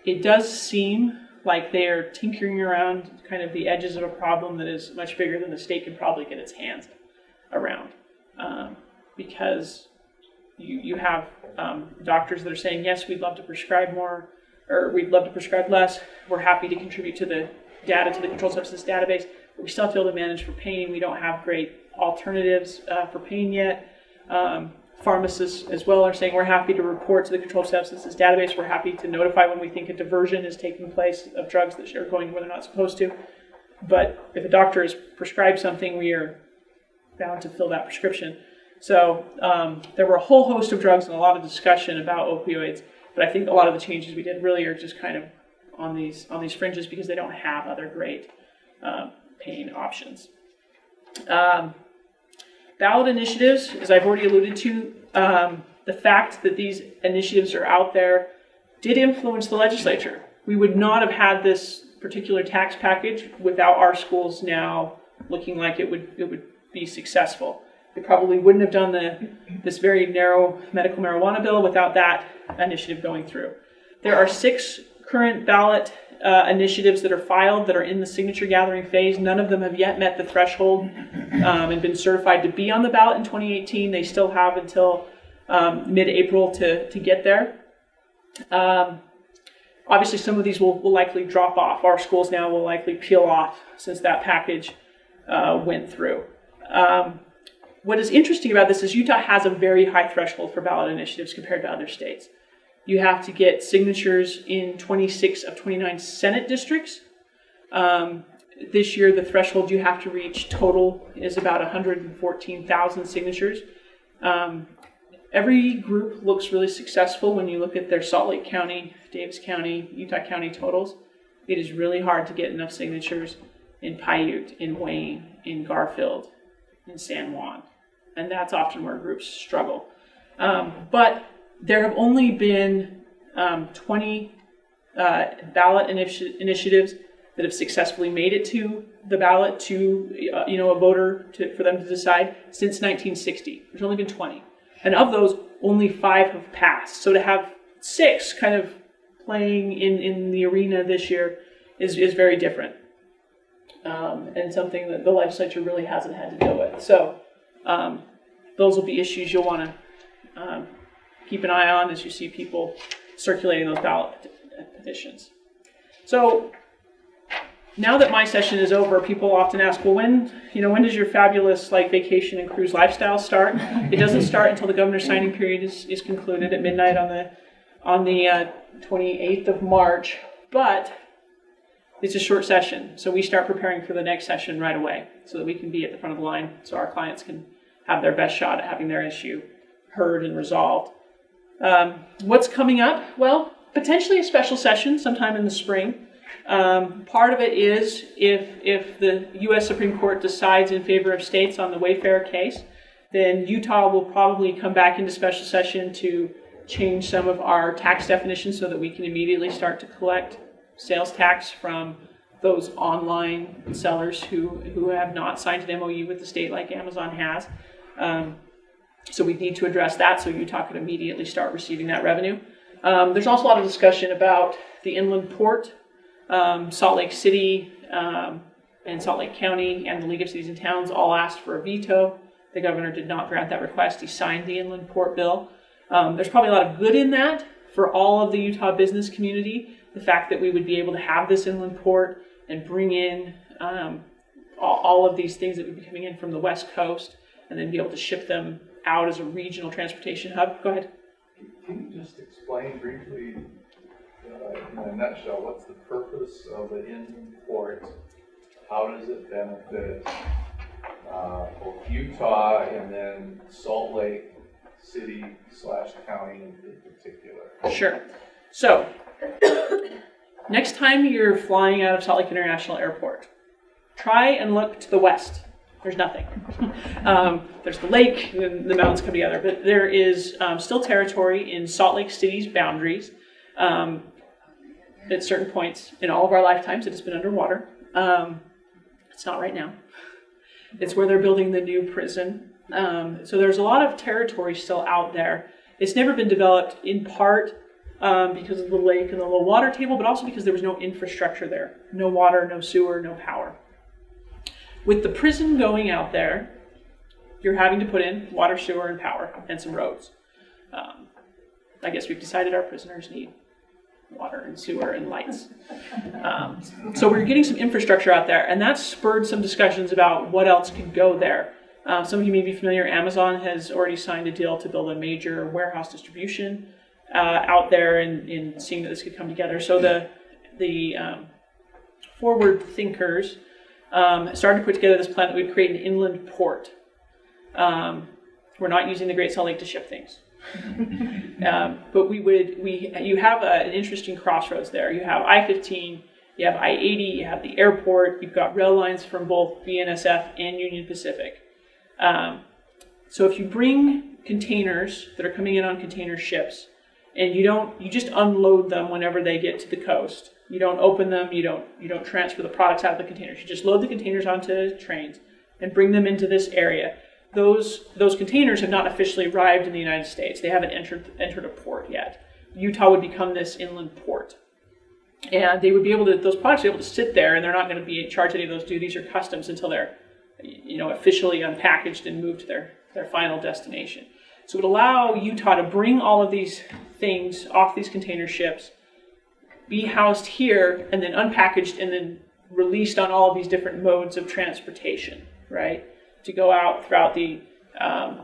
[SPEAKER 1] It does seem like they are tinkering around kind of the edges of a problem that is much bigger than the state can probably get its hands around. Because you have doctors that are saying, yes, we'd love to prescribe more, or we'd love to prescribe less. We're happy to contribute to the data, to the Controlled Substance Database, but we still have to be able to manage for pain. We don't have great alternatives for pain yet. Pharmacists as well are saying we're happy to report to the Controlled Substances Database. We're happy to notify when we think a diversion is taking place of drugs that are going where they're not supposed to. But if a doctor has prescribed something, we are bound to fill that prescription. So there were a whole host of drugs and a lot of discussion about opioids, but I think a lot of the changes we did really are just kind of on these fringes because they don't have other great pain options. Ballot initiatives, as I've already alluded to, the fact that these initiatives are out there did influence the legislature. We would not have had this particular tax package without our schools now looking like it would be successful. We probably wouldn't have done this very narrow medical marijuana bill without that initiative going through. There are 6 current ballot initiatives that are filed that are in the signature gathering phase. None of them have yet met the threshold and been certified to be on the ballot in 2018. They still have until mid-April to get there. Obviously, some of these will likely drop off. Our schools now will likely peel off since that package went through. What is interesting about this is Utah has a very high threshold for ballot initiatives compared to other states. You have to get signatures in 26 of 29 Senate districts. This year, the threshold you have to reach total is about 114,000 signatures. Every group looks really successful when you look at their Salt Lake County, Davis County, Utah County totals. It is really hard to get enough signatures in Paiute, in Wayne, in Garfield, in San Juan. And that's often where groups struggle. But there have only been 20 ballot initiatives that have successfully made it to the ballot to a voter for them to decide since 1960. There's only been 20. And of those, only 5 have passed. So to have 6 kind of playing in the arena this year is very different. And something that the legislature really hasn't had to deal with. So those will be issues you'll want to keep an eye on as you see people circulating those ballot petitions. So now that my session is over, people often ask, well, when does your fabulous vacation and cruise lifestyle start? It doesn't start until the governor's signing period is concluded at midnight on the 28th of March, but it's a short session, so we start preparing for the next session right away so that we can be at the front of the line so our clients can have their best shot at having their issue heard and resolved. What's coming up? Well, potentially a special session sometime in the spring. Part of it is if the U.S. Supreme Court decides in favor of states on the Wayfair case, then Utah will probably come back into special session to change some of our tax definitions so that we can immediately start to collect sales tax from those online sellers who have not signed an MOU with the state like Amazon has. So we need to address that so Utah could immediately start receiving that revenue. There's also a lot of discussion about the inland port. Salt Lake City and Salt Lake County and the League of Cities and Towns all asked for a veto. The governor did not grant that request. He signed the inland port bill. There's probably a lot of good in that for all of the Utah business community. The fact that we would be able to have this inland port and bring in all of these things that would be coming in from the West Coast and then be able to ship them out as a regional transportation hub. Go ahead.
[SPEAKER 2] Can you just explain briefly, in a nutshell, what's the purpose of the inland port? How does it benefit both Utah and then Salt Lake City/county in particular?
[SPEAKER 1] Sure. So, next time you're flying out of Salt Lake International Airport, try and look to the west. There's nothing. There's the lake, and the mountains come together, but there is still territory in Salt Lake City's boundaries. At certain points in all of our lifetimes, it has been underwater. It's not right now. It's where they're building the new prison. So there's a lot of territory still out there. It's never been developed in part because of the lake and the low water table, but also because there was no infrastructure there. No water, no sewer, no power. With the prison going out there, you're having to put in water, sewer, and power, and some roads. I guess we've decided our prisoners need water and sewer and lights. So we're getting some infrastructure out there, and that spurred some discussions about what else could go there. Some of you may be familiar, Amazon has already signed a deal to build a major warehouse distribution out there and seeing that this could come together. So the forward thinkers started to put together this plan that would create an inland port. We're not using the Great Salt Lake to ship things. But you have an interesting crossroads there. You have I-15, you have I-80, you have the airport, you've got rail lines from both BNSF and Union Pacific. So if you bring containers that are coming in on container ships, and you just unload them whenever they get to the coast. You don't open them, you don't transfer the products out of the containers. You just load the containers onto trains and bring them into this area. Those containers have not officially arrived in the United States. They haven't entered a port yet. Utah would become this inland port. And they would be able to, those products would be able to sit there, and they're not going to be charged any of those duties or customs until they're officially unpackaged and moved to their final destination. So it would allow Utah to bring all of these things off these container ships, be housed here and then unpackaged and then released on all of these different modes of transportation, right? To go out throughout the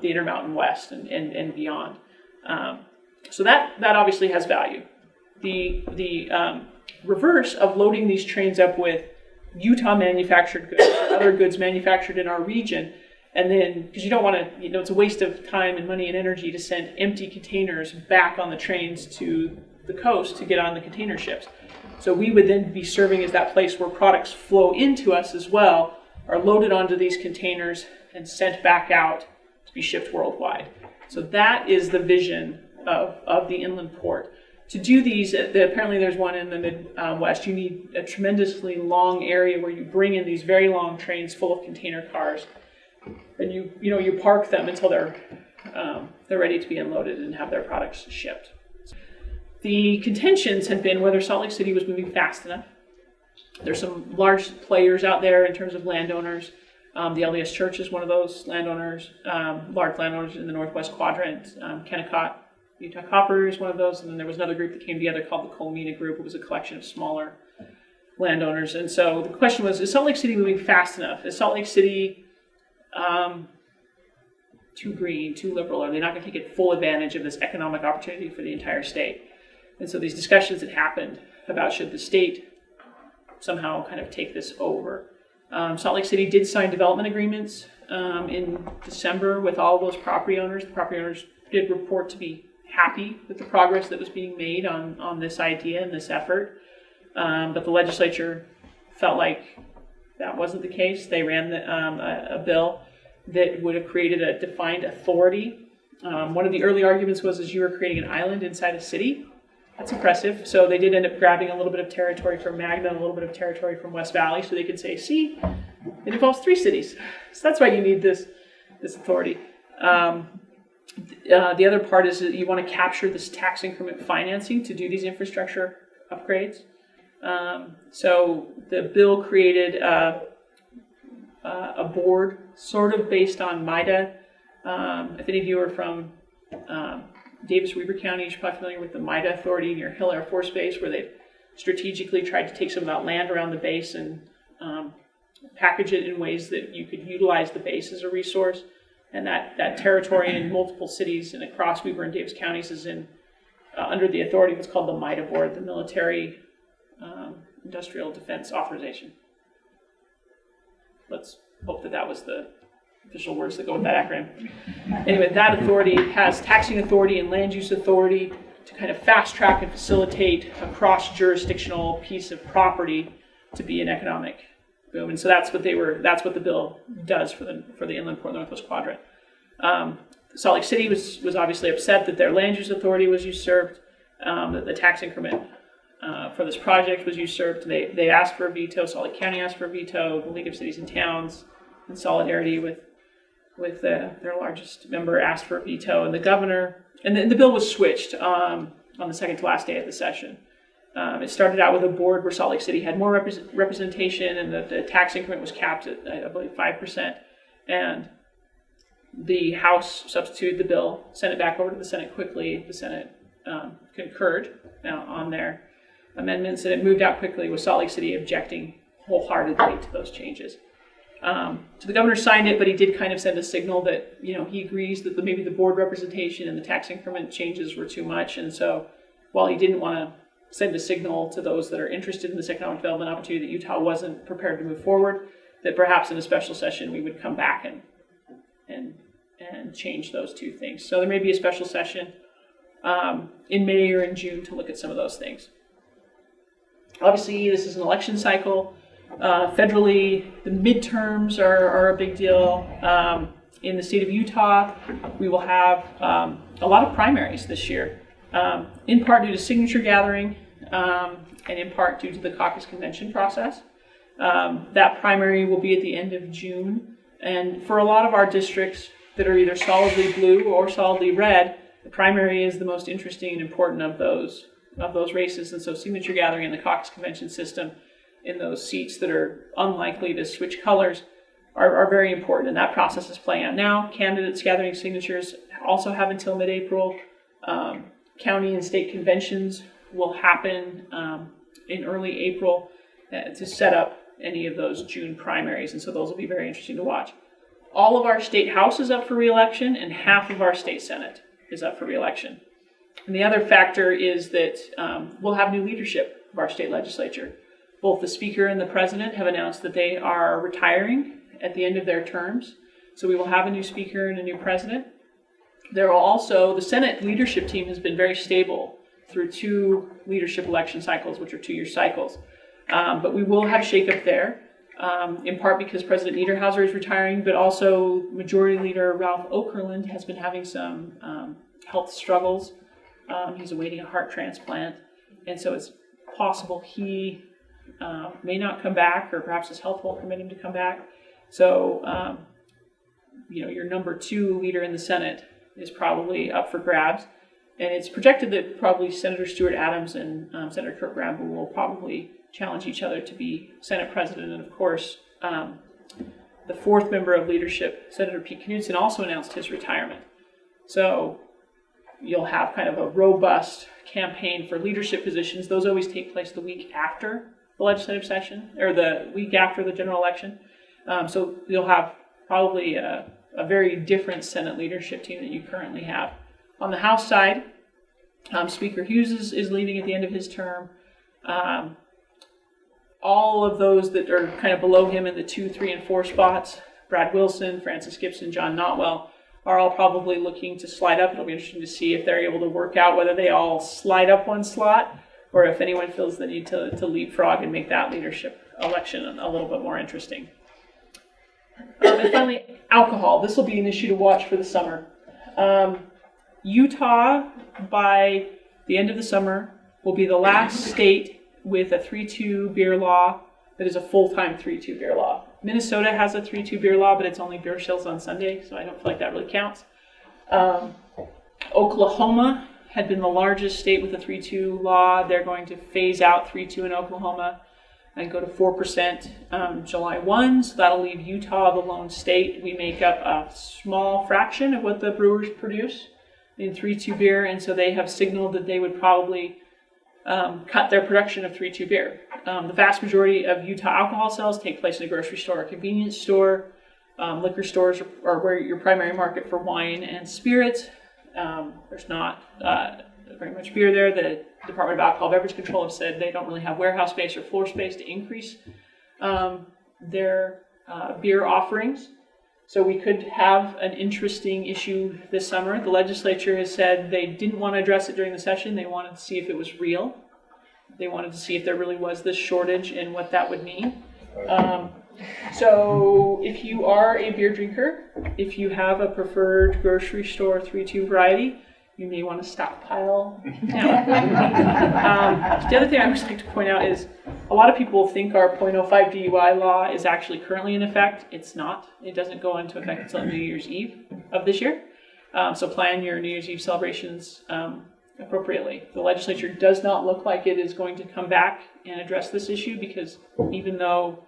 [SPEAKER 1] Intermountain West and beyond. So that obviously has value. The reverse of loading these trains up with Utah manufactured goods or other goods manufactured in our region, and then, because you don't want to, it's a waste of time and money and energy to send empty containers back on the trains to the coast to get on the container ships. So we would then be serving as that place where products flow into us as well, are loaded onto these containers and sent back out to be shipped worldwide. So that is the vision of the inland port. To do these, apparently there's one in the Midwest, you need a tremendously long area where you bring in these very long trains full of container cars, and you park them until they're ready to be unloaded and have their products shipped. The contentions have been whether Salt Lake City was moving fast enough. There's some large players out there in terms of landowners. The LDS Church is one of those landowners, large landowners in the Northwest Quadrant. Kennecott, Utah Copper is one of those, and then there was another group that came together called the Colmena Group. It was a collection of smaller landowners. And so the question was, is Salt Lake City moving fast enough? Is Salt Lake City too green, too liberal? Are they not going to take full advantage of this economic opportunity for the entire state? And so these discussions had happened about should the state somehow kind of take this over. Salt Lake City did sign development agreements in December with all of those property owners. The property owners did report to be happy with the progress that was being made on this idea and this effort. But the legislature felt like that wasn't the case. They ran a bill that would have created a defined authority. One of the early arguments was you were creating an island inside a city. That's impressive. So they did end up grabbing a little bit of territory from Magna, a little bit of territory from West Valley, so they could say, see, it involves 3 cities. So that's why you need this authority. The other part is that you want to capture this tax increment financing to do these infrastructure upgrades. So the bill created a board sort of based on MIDA. If any of you are from Davis-Weber County, you're probably familiar with the MIDA authority near Hill Air Force Base, where they've strategically tried to take some of that land around the base and package it in ways that you could utilize the base as a resource. And that territory in multiple cities and across Weber and Davis counties is in under the authority of what's called the MIDA board, the Military Industrial Defense Authorization. Let's hope that was the official words that go with that acronym. Anyway, that authority has taxing authority and land use authority to kind of fast track and facilitate a cross-jurisdictional piece of property to be an economic boom. And so that's what the bill does for the Inland Port Northwest Quadrant. Salt Lake City was obviously upset that their land use authority was usurped, that the tax increment for this project was usurped. They asked for a veto. Salt Lake County asked for a veto. The League of Cities and Towns, in solidarity with their largest member, asked for a veto, and the governor, and the bill was switched on the second to last day of the session. It started out with a board where Salt Lake City had more representation, and the tax increment was capped at, I believe, 5%. And the House substituted the bill, sent it back over to the Senate quickly. The Senate concurred on their amendments, and it moved out quickly with Salt Lake City objecting wholeheartedly to those changes. So the governor signed it, but he did kind of send a signal that, he agrees that maybe the board representation and the tax increment changes were too much. And so while he didn't want to send a signal to those that are interested in this economic development opportunity that Utah wasn't prepared to move forward, that perhaps in a special session we would come back and change those two things. So there may be a special session in May or in June to look at some of those things. Obviously, this is an election cycle. Federally, the midterms are a big deal. In the state of Utah, we will have a lot of primaries this year, in part due to signature gathering and in part due to the caucus convention process. That primary will be at the end of June, and for a lot of our districts that are either solidly blue or solidly red, the primary is the most interesting and important of those races. And so signature gathering in the caucus convention system in those seats that are unlikely to switch colors are very important, and that process is playing out now. Candidates gathering signatures also have until mid-April. County and state conventions will happen in early April to set up any of those June primaries, and so those will be very interesting to watch. All of our state house is up for re-election, and half of our state senate is up for re-election. And the other factor is that we'll have new leadership of our state legislature. Both the Speaker and the President have announced that they are retiring at the end of their terms. So we will have a new Speaker and a new President. There will also, the Senate leadership team has been very stable through 2 leadership election cycles, which are 2-year cycles. But we will have shakeup there, in part because President Niederhauser is retiring, but also Majority Leader Ralph Okerlund has been having some health struggles. He's awaiting a heart transplant, and so it's possible he may not come back, or perhaps his health won't permit him to come back. So, your number 2 leader in the Senate is probably up for grabs, and it's projected that probably Senator Stuart Adams and Senator Kurt Bramble will probably challenge each other to be Senate President. And of course, the 4th member of leadership, Senator Pete Knudsen, also announced his retirement. So you'll have kind of a robust campaign for leadership positions. Those always take place the week after the legislative session, or the week after the general election. So you'll have probably a very different Senate leadership team that you currently have. On the House side, Speaker Hughes is leaving at the end of his term. All of those that are kind of below him in the 2, 3, and 4 spots, Brad Wilson, Francis Gibson, John Notwell, are all probably looking to slide up. It'll be interesting to see if they're able to work out whether they all slide up one slot, or if anyone feels the need to leapfrog and make that leadership election a little bit more interesting. And finally, alcohol. This will be an issue to watch for the summer. Utah, by the end of the summer, will be the last state with a 3-2 beer law that is a full-time 3-2 beer law. Minnesota has a 3-2 beer law, but it's only beer sales on Sunday, so I don't feel like that really counts. Oklahoma had been the largest state with a 3-2 law. They're going to phase out 3-2 in Oklahoma and go to 4% July 1, so that'll leave Utah the lone state. We make up a small fraction of what the brewers produce in 3-2 beer, and so they have signaled that they would probably cut their production of 3-2 beer. The vast majority of Utah alcohol sales take place in a grocery store or convenience store. Liquor stores are where your primary market for wine and spirits. There's not very much beer there. The Department of Alcohol Beverage Control have said they don't really have warehouse space or floor space to increase their beer offerings. So we could have an interesting issue this summer. The legislature has said they didn't want to address it during the session. They wanted to see if it was real. They wanted to see if there really was this shortage and what that would mean. So if you are a beer drinker, if you have a preferred grocery store 3-2 variety, you may want to stockpile now. The other thing I would like to point out is a lot of people think our .05 DUI law is actually currently in effect. It's not. It doesn't go into effect until New Year's Eve of this year. So plan your New Year's Eve celebrations appropriately. The legislature does not look like it is going to come back and address this issue, because even though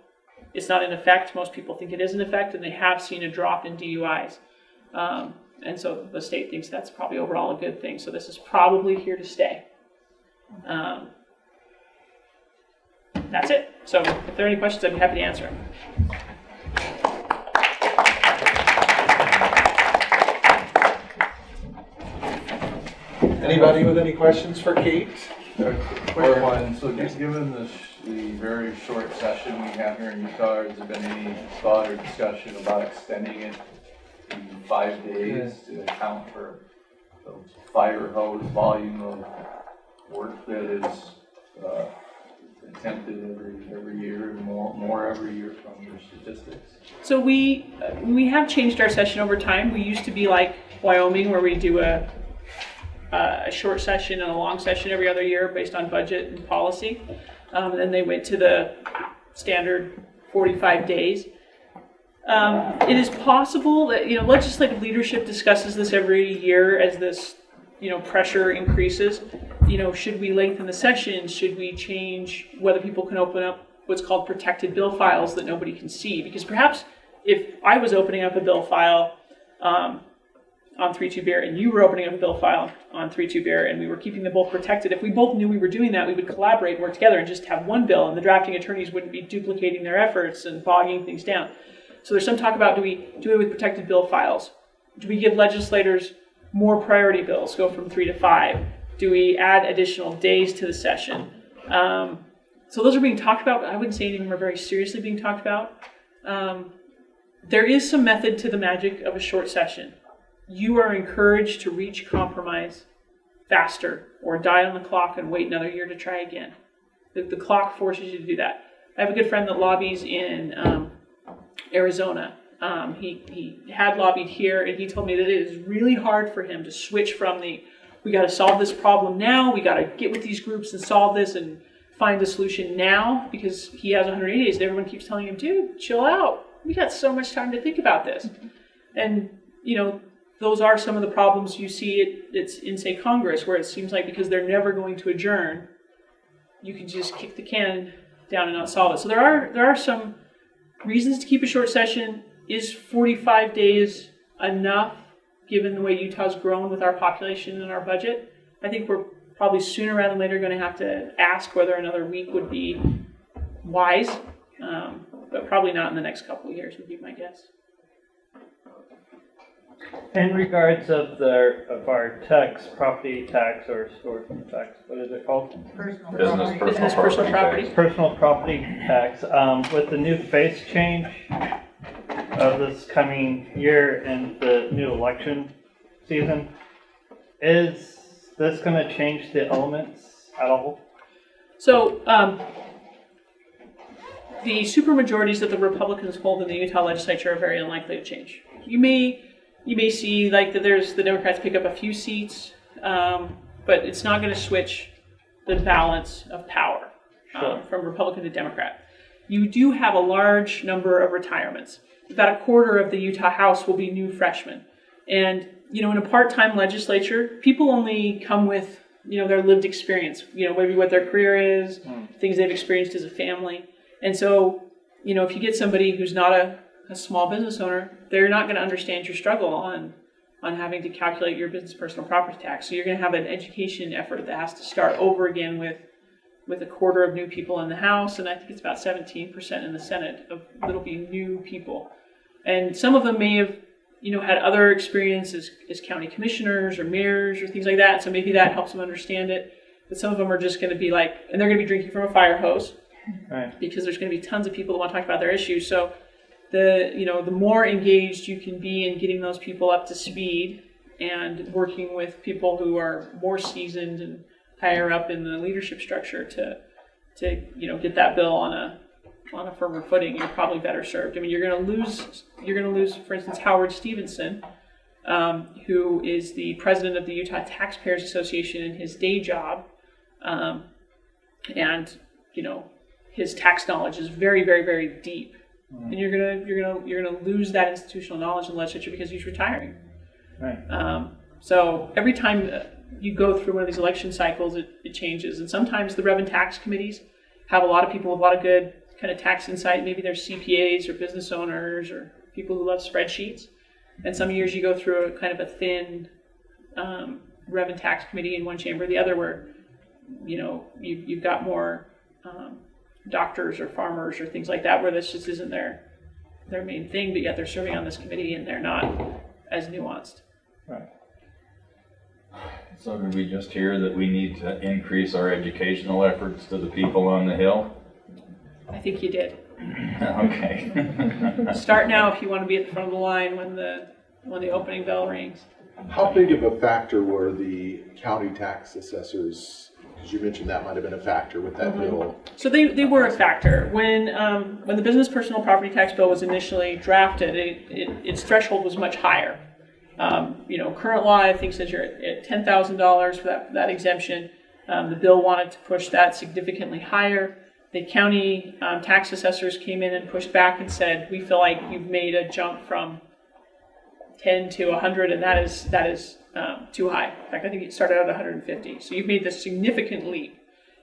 [SPEAKER 1] it's not in effect, most people think it is in effect, and they have seen a drop in DUIs. And so the state thinks that's probably overall a good thing. So this is probably here to stay. That's it. So if there are any questions, I'd be happy to answer them.
[SPEAKER 3] Anybody with any questions for Kate?
[SPEAKER 2] Quick one. So just given the very short session we have here in Utah, has there been any thought or discussion about extending it to 5 days to account for the fire hose volume of work that is attempted every year, and more every year from your statistics?
[SPEAKER 1] So we have changed our session over time. We used to be like Wyoming, where we do a short session and a long session every other year based on budget and policy. Then they went to the standard 45 days. It is possible that, legislative leadership discusses this every year as this, pressure increases. Should we lengthen the session? Should we change whether people can open up what's called protected bill files that nobody can see? Because perhaps if I was opening up a bill file, on 3-2 beer and you were opening up a bill file on 3-2 beer and we were keeping them both protected, if we both knew we were doing that, we would collaborate and work together and just have one bill, and the drafting attorneys wouldn't be duplicating their efforts and bogging things down. So there's some talk about, do we do it with protected bill files? Do we give legislators more priority bills, go from 3 to 5? Do we add additional days to the session? So those are being talked about, but I wouldn't say any of them are very seriously being talked about. There is some method to the magic of a short session. You are encouraged to reach compromise faster or die on the clock and wait another year to try again. The clock forces you to do that. I have a good friend that lobbies in Arizona. He had lobbied here, and he told me that it is really hard for him to switch from we got to solve this problem now, we got to get with these groups and solve this and find a solution now, because he has 180 days and everyone keeps telling him, dude, chill out. We got so much time to think about this. And, those are some of the problems you see it's in, say, Congress, where it seems like because they're never going to adjourn, you can just kick the can down and not solve it. So there are some reasons to keep a short session. Is 45 days enough, given the way Utah's grown with our population and our budget? I think we're probably sooner rather than later going to have to ask whether another week would be wise, but probably not in the next couple of years would be my guess.
[SPEAKER 4] In regards of our tax, property tax or tax, what is it called?
[SPEAKER 1] Business personal property.
[SPEAKER 4] Personal property tax. With the new face change of this coming year and the new election season, is this going to change the elements at all?
[SPEAKER 1] So the supermajorities that the Republicans hold in the Utah legislature are very unlikely to change. You may see like that the Democrats pick up a few seats, but it's not going to switch the balance of power from Republican to Democrat. You do have a large number of retirements. About a quarter of the Utah House will be new freshmen. And, in a part-time legislature, people only come with, their lived experience, maybe what their career is, things they've experienced as a family. And so, if you get somebody who's not a small business owner, they're not going to understand your struggle on having to calculate your business personal property tax. So you're going to have an education effort that has to start over again with a quarter of new people in the House, and I think it's about 17% in the Senate that'll be new people. And some of them may have, had other experiences as county commissioners or mayors or things like that, so maybe that helps them understand it. But some of them are just going to be and they're going to be drinking from a fire hose, right? Because there's going to be tons of people that want to talk about their issues. So the more engaged you can be in getting those people up to speed and working with people who are more seasoned and higher up in the leadership structure to get that bill on a firmer footing, you're probably better served. I mean, you're going to lose, for instance, Howard Stevenson, who is the president of the Utah Taxpayers Association in his day job, and his tax knowledge is very, very, very deep. And you're gonna lose that institutional knowledge in the legislature because he's retiring. Right. So every time you go through one of these election cycles, it changes. And sometimes the Rev and Tax committees have a lot of people with a lot of good kind of tax insight. Maybe they're CPAs or business owners or people who love spreadsheets. And some years you go through a kind of a thin Rev and Tax committee in one chamber, the other where you've got more doctors or farmers or things like that, where this just isn't their main thing, but yet they're serving on this committee and they're not as nuanced.
[SPEAKER 4] Right.
[SPEAKER 5] So did we just hear that we need to increase our educational efforts to the people on the Hill?
[SPEAKER 1] I think you did.
[SPEAKER 5] Okay.
[SPEAKER 1] Start now if you want to be at the front of the line when the opening bell rings.
[SPEAKER 3] How big of a factor were the county tax assessors? Because you mentioned that might have been a factor with that bill.
[SPEAKER 1] So they were a factor. When the business personal property tax bill was initially drafted, its threshold was much higher. Current law, I think, says you're at $10,000 for that exemption. The bill wanted to push that significantly higher. The county tax assessors came in and pushed back and said, we feel like you've made a jump from 10 to 100, and that is too high. In fact, I think it started out at 150. So you've made this significant leap.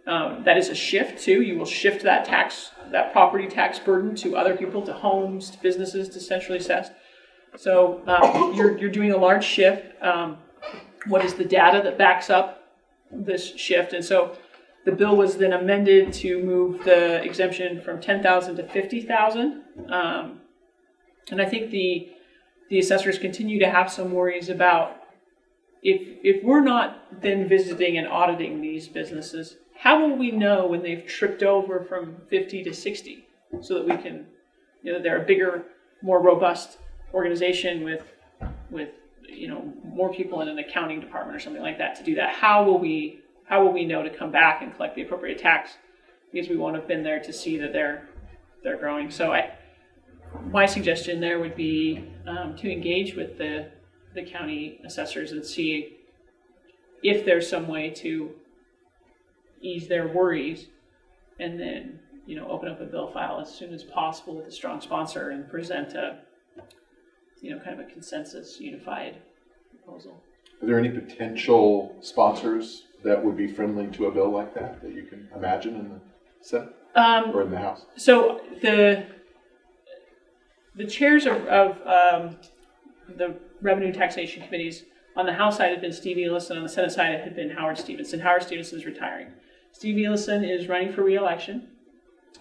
[SPEAKER 1] That is a shift too. You will shift that property tax burden to other people, to homes, to businesses, to centrally assessed. So you're doing a large shift. What is the data that backs up this shift? And so the bill was then amended to move the exemption from 10,000 to 50,000. And I think the assessors continue to have some worries about if we're not then visiting and auditing these businesses, how will we know when they've tripped over from 50 to 60 so that we can, they're a bigger, more robust organization with more people in an accounting department or something like that to do that. How will we know to come back and collect the appropriate tax? Because we won't have been there to see that they're growing. So my suggestion there would be to engage with the county assessors and see if there's some way to ease their worries, and then open up a bill file as soon as possible with a strong sponsor and present a kind of a consensus unified proposal.
[SPEAKER 3] Are there any potential sponsors that would be friendly to a bill like that you can imagine in the Senate or in the House?
[SPEAKER 1] So the chairs of the Revenue and Taxation Committees on the House side had been Steve Ellison, on the Senate side it had been Howard Stevenson. Howard Stevenson is retiring. Steve Ellison is running for re-election.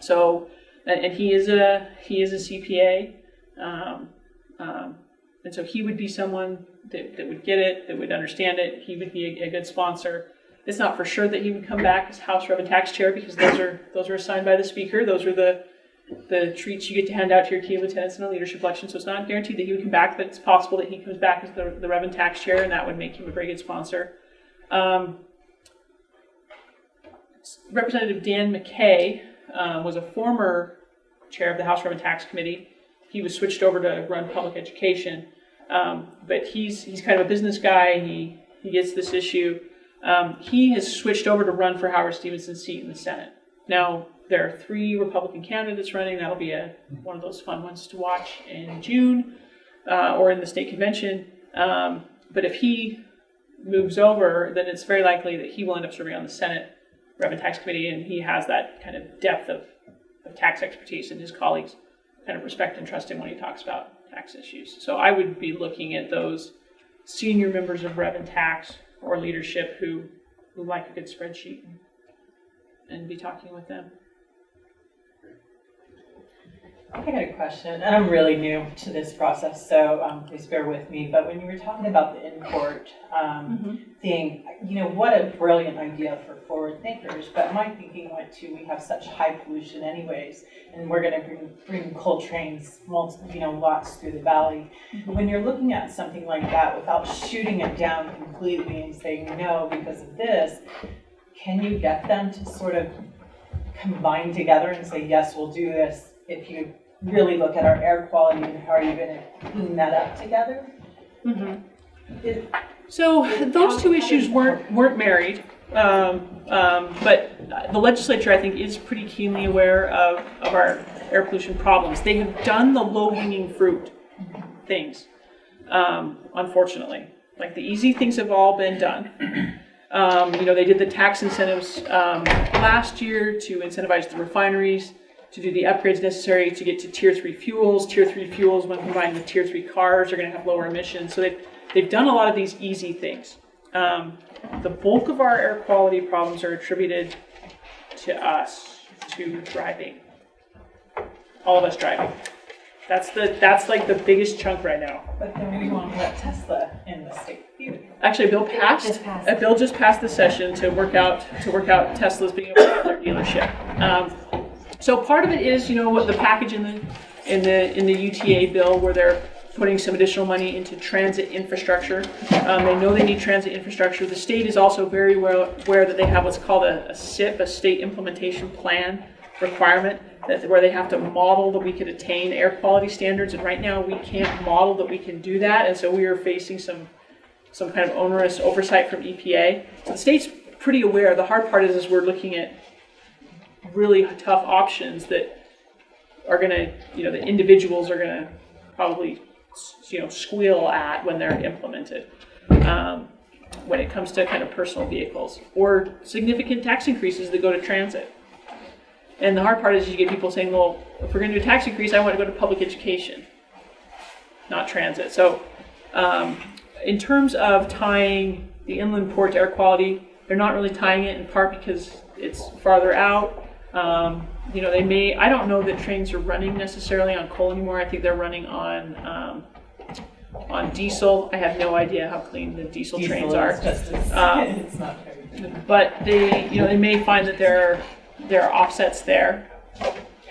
[SPEAKER 1] So, and he is a CPA, and so he would be someone that would get it, that would understand it. He would be a good sponsor. It's not for sure that he would come back as House Rev and Tax Chair, because those are assigned by the Speaker. Those are the treats you get to hand out to your key lieutenants in a leadership election. So it's not guaranteed that he would come back, but it's possible that he comes back as the Rev and Tax Chair, and that would make him a very good sponsor. Representative Dan McKay was a former chair of the House Rev and Tax Committee. He was switched over to run public education, but he's kind of a business guy. He gets this issue. He has switched over to run for Howard Stevenson's seat in the Senate. Now, there are 3 Republican candidates running. That'll be one of those fun ones to watch in June or in the state convention. But if he moves over, then it's very likely that he will end up serving on the Senate Rev and Tax Committee, and he has that kind of depth of tax expertise, and his colleagues kind of respect and trust him when he talks about tax issues. So I would be looking at those senior members of Rev and Tax or leadership who like a good spreadsheet and be talking with them.
[SPEAKER 6] I got a question, and I'm really new to this process, so please bear with me. But when you were talking about the in-court thing, what a brilliant idea for forward thinkers. But my thinking went to, we have such high pollution anyways, and we're going to bring coal trains, lots through the valley. But when you're looking at something like that without shooting it down completely and saying no because of this, can you get them to sort of combine together and say, yes, we'll do this? If you really look at our air quality and how are you going to clean that up together?
[SPEAKER 1] So those two issues weren't married, but the legislature, I think, is pretty keenly aware of our air pollution problems. They have done the low-hanging fruit things, unfortunately. Like the easy things have all been done. They did the tax incentives last year to incentivize the refineries to do the upgrades necessary to get to Tier 3 fuels. Tier 3 fuels, when combined with Tier 3 cars, are going to have lower emissions. So they've done a lot of these easy things. The bulk of our air quality problems are attributed to us, to driving. All of us driving. That's like the biggest chunk right now.
[SPEAKER 6] But then we want to let Tesla in the state too.
[SPEAKER 1] Actually, a bill just passed the session to work out Tesla's being able to have their dealership. So part of it is, what the package in the UTA bill, where they're putting some additional money into transit infrastructure. They know they need transit infrastructure. The state is also very well aware that they have what's called a SIP, a state implementation plan requirement, where they have to model that we could attain air quality standards. And right now we can't model that we can do that. And so we are facing some kind of onerous oversight from EPA. So the state's pretty aware. The hard part is we're looking at really tough options that are going to, the individuals are going to probably, squeal at when they're implemented. When it comes to kind of personal vehicles or significant tax increases that go to transit. And the hard part is you get people saying, well, if we're going to do a tax increase, I want to go to public education. not transit. So in terms of tying the inland port to air quality, they're not really tying it in part because it's farther out. They may, I don't know that trains are running necessarily on coal anymore. I think they're running on diesel. I have no idea how clean the diesel trains are.
[SPEAKER 6] It's not very.
[SPEAKER 1] But they may find that there are offsets there.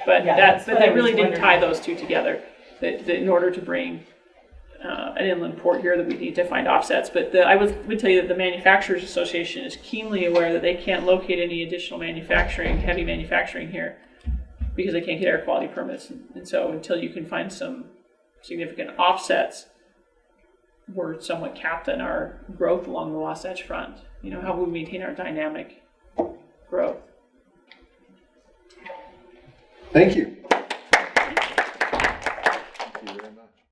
[SPEAKER 1] But they really didn't tie those two together. That in order to bring an inland port here, that we need to find offsets. But I would tell you that the Manufacturers Association is keenly aware that they can't locate any additional heavy manufacturing here, because they can't get air quality permits. And so until you can find some significant offsets, we're somewhat capped in our growth along the Wasatch Front. How will we maintain our dynamic growth?
[SPEAKER 3] Thank you.